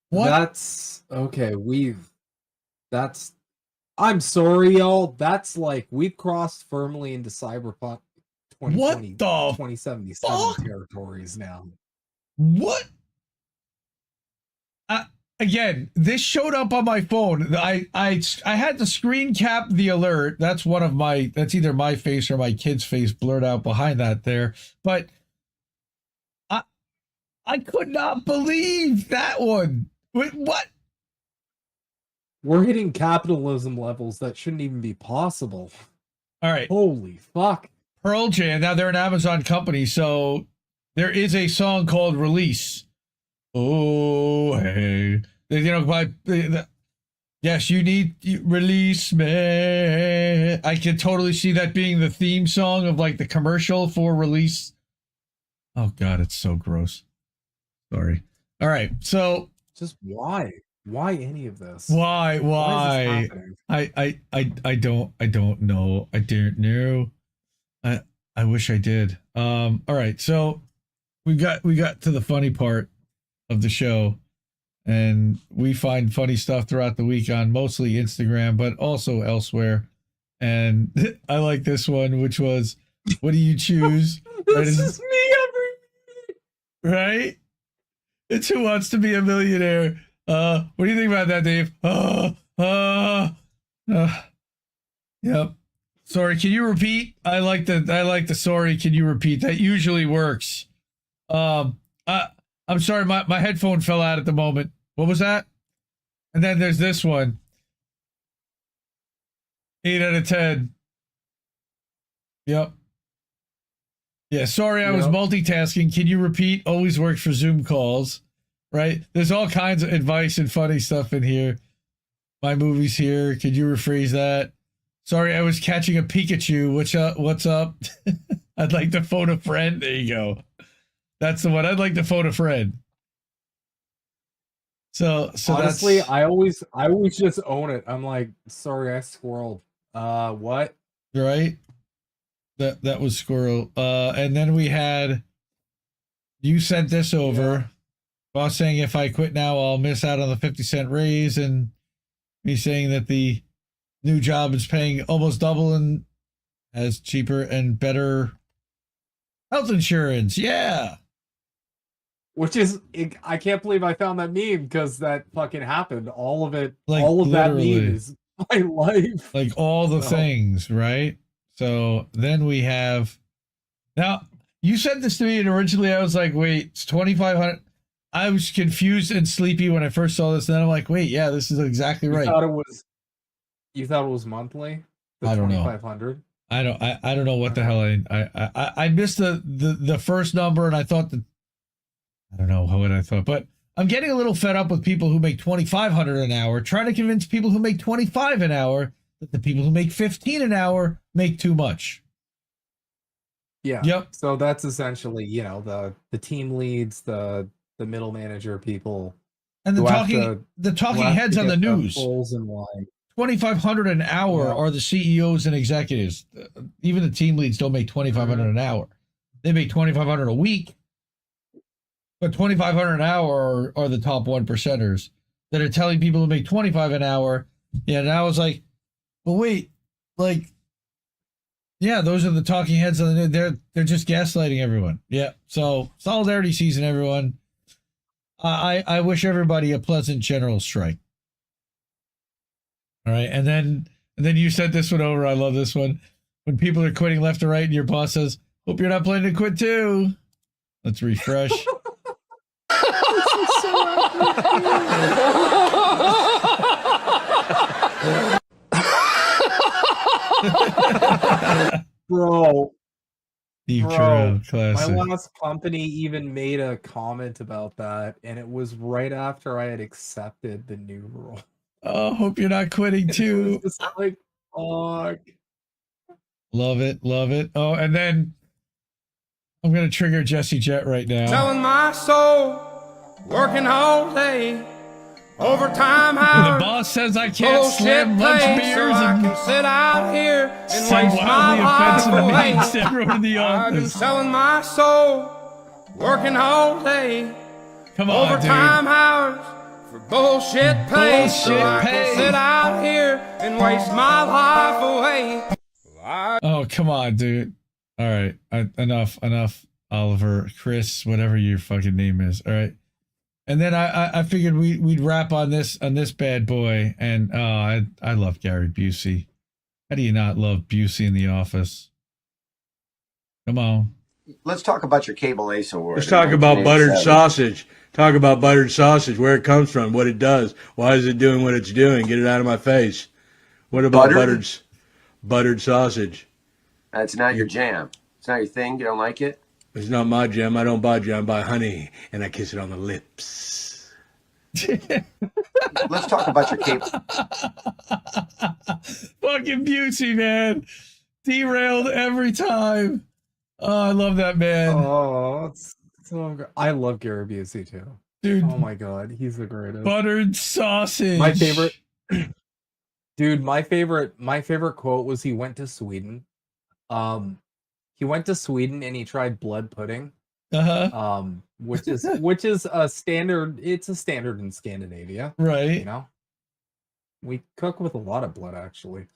Speaker 1: What?
Speaker 2: That's okay. I'm sorry, y'all. That's like we've crossed firmly into Cyberpunk 2020, 2077 territories now.
Speaker 1: What? Again, this showed up on my phone. I had to screen cap the alert. That's that's either my face or my kid's face blurred out behind that there. But I could not believe that one. Wait, what?
Speaker 2: We're hitting capitalism levels that shouldn't even be possible.
Speaker 1: All right.
Speaker 2: Holy fuck.
Speaker 1: Pearl Jam, now they're an Amazon company, so there is a song called Release. Oh, hey. Yes, release me. I can totally see that being the theme song of like the commercial for Release. Oh God, it's so gross. Sorry. All right, so
Speaker 2: just why any of this?
Speaker 1: Why?
Speaker 2: Is this happening?
Speaker 1: I don't know. I don't know. I wish I did. All right, so we got to the funny part of the show, and we find funny stuff throughout the week on mostly Instagram, but also elsewhere. And I like this one, which was, what do you choose?
Speaker 2: This is me every week.
Speaker 1: Right? It's Who Wants to Be a Millionaire. What do you think about that, Dave? Yep. Sorry, can you repeat? I like the sorry, can you repeat? That usually works. I'm sorry, my headphone fell out at the moment. What was that? And then there's this one. 8 out of 10. Yep. Yeah, sorry, I was multitasking. Can you repeat? Always works for Zoom calls. Right? There's all kinds of advice and funny stuff in here. My movie's here. Could you rephrase that? Sorry, I was catching a Pikachu. What's up? I'd like to phone a friend. There you go. That's the one. I'd like to phone a friend. So
Speaker 2: honestly,
Speaker 1: that's...
Speaker 2: I always just own it. I'm like, sorry, I squirreled. What?
Speaker 1: Right? That was squirrel. And then we had, you sent this over. Boss saying if I quit now, I'll miss out on the 50-cent raise, and me saying that the new job is paying almost double and has cheaper and better Health insurance, yeah.
Speaker 2: Which is, I can't believe I found that meme because that fucking happened. All of it,
Speaker 1: Like,
Speaker 2: all of that
Speaker 1: literally.
Speaker 2: meme is my life.
Speaker 1: Like all the things, right? So then we have, now you said this to me and originally I was like, wait, it's 2,500. I was confused and sleepy when I first saw this. And then I'm like, wait, yeah, this is exactly right.
Speaker 2: You thought it was monthly?
Speaker 1: I don't know.
Speaker 2: 2,500?
Speaker 1: I don't know what the hell I missed the first number and I thought that, I don't know what I thought, but I'm getting a little fed up with people who make 2,500 an hour, trying to convince people who make 25 an hour that the people who make 15 an hour make too much.
Speaker 2: Yeah.
Speaker 1: Yep.
Speaker 2: So that's essentially, the team leads, the middle manager people,
Speaker 1: and the talking heads on the news. 2,500 an hour are the CEOs and executives. Even the team leads don't make 2,500 an hour. They make 2,500 a week. But 2,500 an hour are the top 1%ers that are telling people to make 25 an hour. Yeah, and I was like, well, wait, like, yeah, those are the talking heads. They're just gaslighting everyone. Yeah. So solidarity season, everyone. I wish everybody a pleasant general strike. All right, and then you sent this one over. I love this one. When people are quitting left and right, and your boss says, "Hope you're not planning to quit too." Let's refresh.
Speaker 2: Bro,
Speaker 1: classic.
Speaker 2: My last company even made a comment about that, and it was right after I had accepted the new role.
Speaker 1: Oh, hope you're not quitting too.
Speaker 2: It was just like, fuck.
Speaker 1: Love it. Oh, and then I'm gonna trigger Jesse Jet right now.
Speaker 4: Selling my soul, working all day, overtime hours.
Speaker 1: The boss says I can't slam lunch beers
Speaker 4: so I can sit out here and
Speaker 1: say
Speaker 4: waste my life away.
Speaker 1: To everyone in the office.
Speaker 4: I've been selling my soul, working all day,
Speaker 1: come on,
Speaker 4: overtime hours for bullshit pay. So I can sit out here and waste my life away.
Speaker 1: Oh, come on, dude. All right, enough, Oliver, Chris, whatever your fucking name is. All right, and then I figured we'd wrap on this bad boy, and I love Gary Busey. How do you not love Busey in The Office? Come on.
Speaker 5: Let's talk about your Cable Ace Award.
Speaker 6: Let's talk about buttered sausage. Talk about buttered sausage, where it comes from, what it does, why is it doing what it's doing. Get it out of my face. What about buttered sausage?
Speaker 5: That's not your jam. It's not your thing. You don't like it?
Speaker 6: It's not my jam. I don't buy jam. I buy honey, and I kiss it on the lips.
Speaker 5: Let's talk about your cable.
Speaker 1: Fucking Busey, man. Derailed every time. Oh, I love that man.
Speaker 2: Oh, it's so good. I love Gary Busey too.
Speaker 1: Dude.
Speaker 2: Oh my god, he's the greatest.
Speaker 1: Buttered sausage.
Speaker 2: My favorite. Dude, my favorite quote was he went to Sweden. He went to Sweden and he tried blood pudding. Which is a standard. It's a standard in Scandinavia,
Speaker 1: right?
Speaker 2: You know, we cook with a lot of blood actually.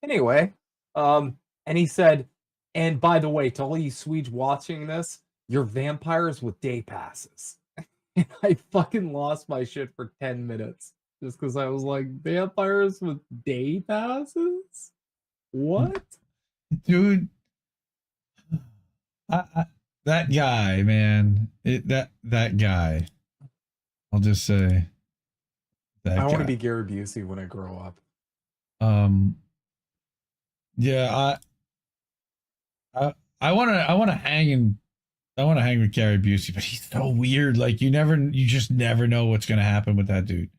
Speaker 2: Anyway, and he said, and by the way, to all you Swedes watching this, you're vampires with day passes. And I fucking lost my shit for 10 minutes just because I was like, vampires with day passes? What?
Speaker 1: Dude, that guy, man. That guy. I'll just say that
Speaker 2: I want
Speaker 1: guy.
Speaker 2: to be Gary Busey when I grow up.
Speaker 1: Yeah, I want to hang with Gary Busey, but he's so weird. Like you just never know what's gonna happen with that dude.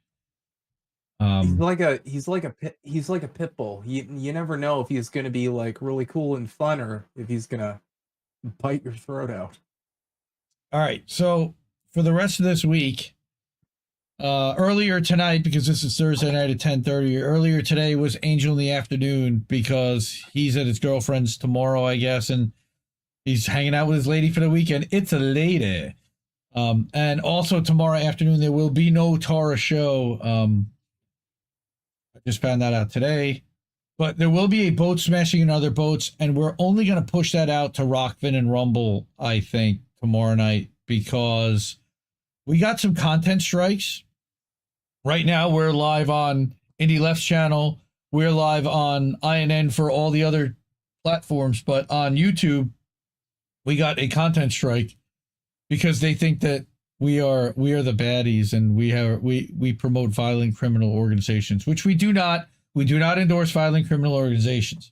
Speaker 2: He's like a pit bull. You never know if he's gonna be like really cool and fun or if he's gonna bite your throat out.
Speaker 1: All right, so for the rest of this week, earlier tonight, because this is Thursday night at 10:30. Earlier today was Angel in the Afternoon because he's at his girlfriend's tomorrow, I guess, and he's hanging out with his lady for the weekend. It's a lady. And also tomorrow afternoon there will be no Tara show. I just found that out today. But there will be a boat smashing in other boats, and we're only going to push that out to Rockfin and Rumble, I think, tomorrow night, because we got some content strikes. Right now, we're live on Indie Left's channel. We're live on INN for all the other platforms, but on YouTube, we got a content strike because they think that we are the baddies, and we promote violent criminal organizations, which we do not. We do not endorse violent criminal organizations.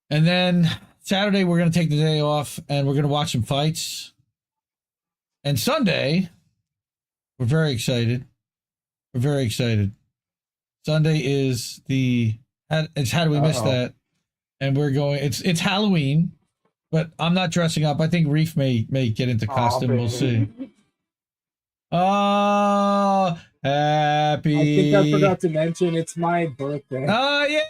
Speaker 1: And then Saturday, we're going to take the day off and we're going to watch some fights. And Sunday, we're very excited. We're very excited. Sunday is it's How Do We Miss That? And we're going, it's Halloween, but I'm not dressing up. I think Reef may get into costume. We'll see. Oh, happy.
Speaker 2: I think I forgot to mention it's my birthday.
Speaker 1: Oh, yay!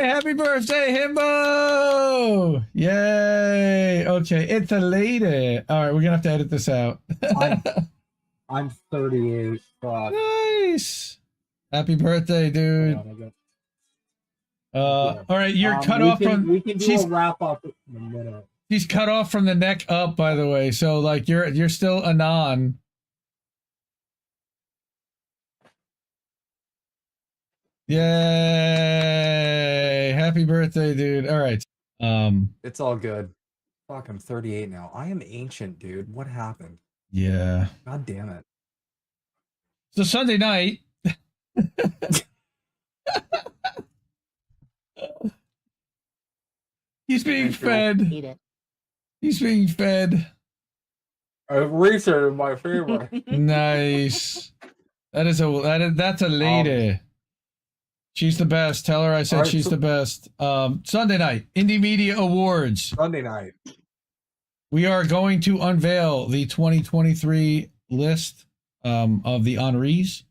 Speaker 1: Happy birthday, Himbo! Yay! Okay, it's a lady. All right, we're going to have to edit this out.
Speaker 2: I'm 38. Fuck.
Speaker 1: Nice. Happy birthday, dude. All right, you're cut off from...
Speaker 2: We can do a wrap-up in a minute.
Speaker 1: She's cut off from the neck up, by the way. So, like, you're still a non. Yay! Happy birthday, dude. All right.
Speaker 2: It's all good. Fuck, I'm 38 now. I am ancient, dude. What happened?
Speaker 1: Yeah.
Speaker 2: God damn it.
Speaker 1: So Sunday night. He's being fed. He's being fed.
Speaker 2: Research is my favorite.
Speaker 1: Nice. That's a lady. She's the best. Tell her I said she's the best. Sunday night, Indie Media Awards.
Speaker 2: Sunday night.
Speaker 1: We are going to unveil the 2023 list of the honorees.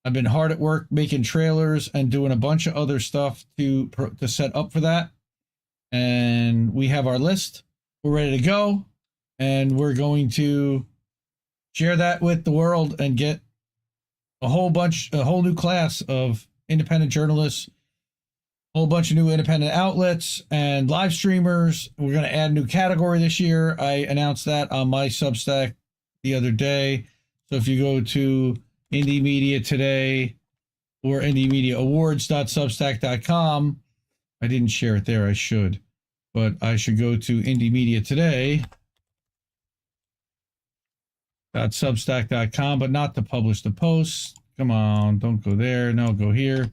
Speaker 1: I've been hard at work making trailers and doing a bunch of other stuff to set up for that. And we have our list. We're ready to go. And we're going to share that with the world and get a whole new class of independent journalists, a whole bunch of new independent outlets and live streamers. We're going to add a new category this year. I announced that on my Substack the other day. So if you go to Indie Media Today or indiemediaawards.substack.com, I didn't share it there. I should, but I should go to Indie Media Today. .substack.com, but not to publish the posts. Come on, don't go there. No, go here.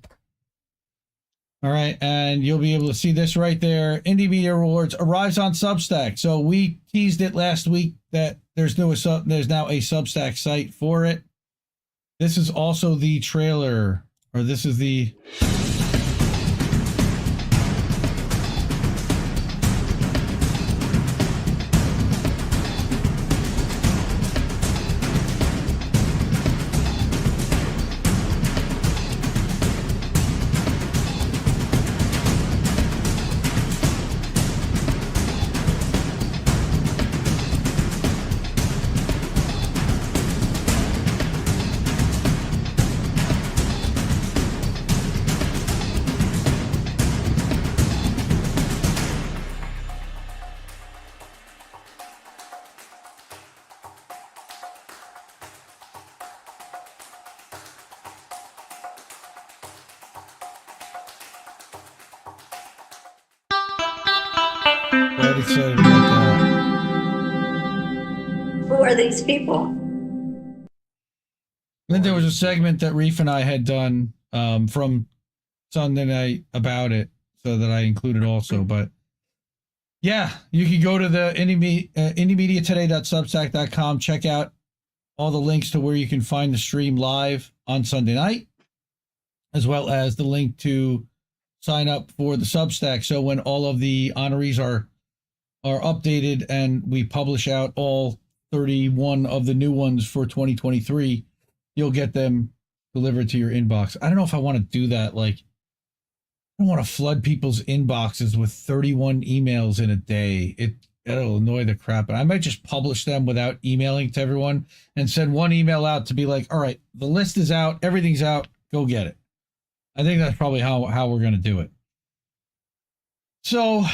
Speaker 1: All right, and you'll be able to see this right there. Indie Media Awards arrives on Substack. So we teased it last week that there's now a Substack site for it. This is also the trailer, or this is the... Very excited about that.
Speaker 7: Who are these people?
Speaker 1: Then there was a segment that Reef and I had done from Sunday night about it, so that I included also. But yeah, you can go to the indiemediatoday.substack.com, check out all the links to where you can find the stream live on Sunday night, as well as the link to sign up for the Substack. So when all of the honorees are updated and we publish out all 31 of the new ones for 2023, you'll get them delivered to your inbox. I don't know if I want to do that. Like, I don't want to flood people's inboxes with 31 emails in a day. It'll annoy the crap. And I might just publish them without emailing to everyone and send one email out to be like, all right, the list is out. Everything's out. Go get it. I think that's probably how we're going to do it. So,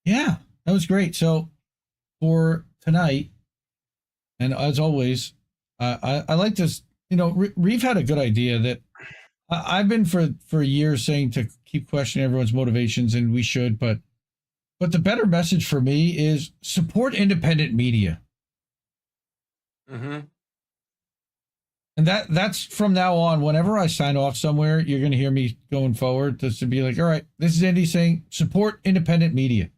Speaker 1: yeah, that was great. So for tonight, and as always, I like this, Reeve had a good idea that I've been for years saying to keep questioning everyone's motivations, and we should, but the better message for me is support independent media.
Speaker 2: Mm-hmm.
Speaker 1: And that's from now on, whenever I sign off somewhere, you're going to hear me going forward just to be like, all right, this is Indy saying support independent media.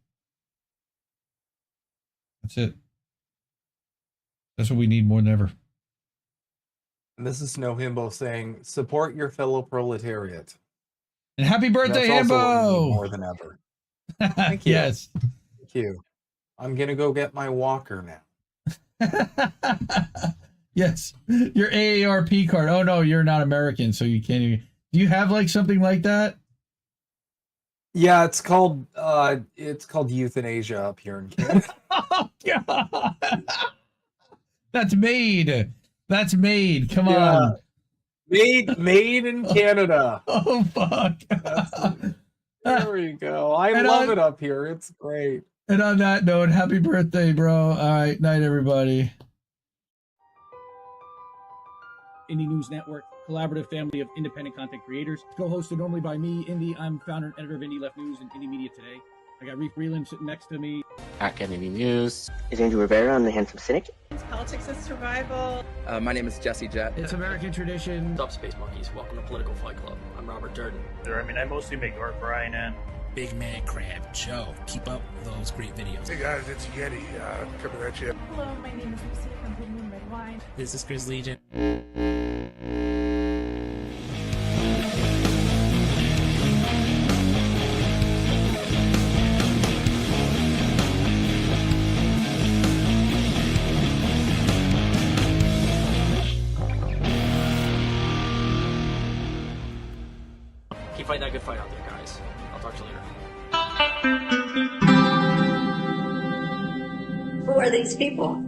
Speaker 1: That's it. That's what we need more than ever.
Speaker 2: And this is Snow Himbo saying, support your fellow proletariat.
Speaker 1: And happy birthday,
Speaker 2: That's also
Speaker 1: Himbo!
Speaker 2: what we need more than ever. Thank you.
Speaker 1: Yes.
Speaker 2: Thank you. I'm going to go get my walker now.
Speaker 1: Yes. Your AARP card. Oh, no, you're not American, so you can't even... Do you have like something like that?
Speaker 2: Yeah, it's called euthanasia up here in Canada.
Speaker 1: Oh, God. That's made. That's made. Come on.
Speaker 2: Made in Canada.
Speaker 1: Oh, fuck.
Speaker 2: There we go. I love it up here. It's great.
Speaker 1: And on that note, happy birthday, bro. All right. Night, everybody.
Speaker 7: Indie News Network, collaborative family of independent content creators. Co-hosted normally by me, Indy. I'm founder and editor of Indie Left News and Indie Media Today. I got Reef Breland sitting next to me.
Speaker 8: At Kennedy News.
Speaker 9: Is Andrew Rivera on The Handsome Cynic?
Speaker 10: It's Politics and Survival.
Speaker 11: My name is Jesse Jett.
Speaker 7: It's American Tradition.
Speaker 12: What's up, Space Monkeys? Welcome to Political Fight Club. I'm Robert Durden.
Speaker 13: I mostly make art for INN.
Speaker 14: Big Man Crab Joe. Keep up those great videos.
Speaker 15: Hey guys, it's Yeti coming at you.
Speaker 16: Hello, my name is Lucy from Blue Moon Red Wine.
Speaker 14: This is Chris Legion.
Speaker 12: Keep fighting that good fight out there, guys. I'll talk to you later.
Speaker 17: Who are these people?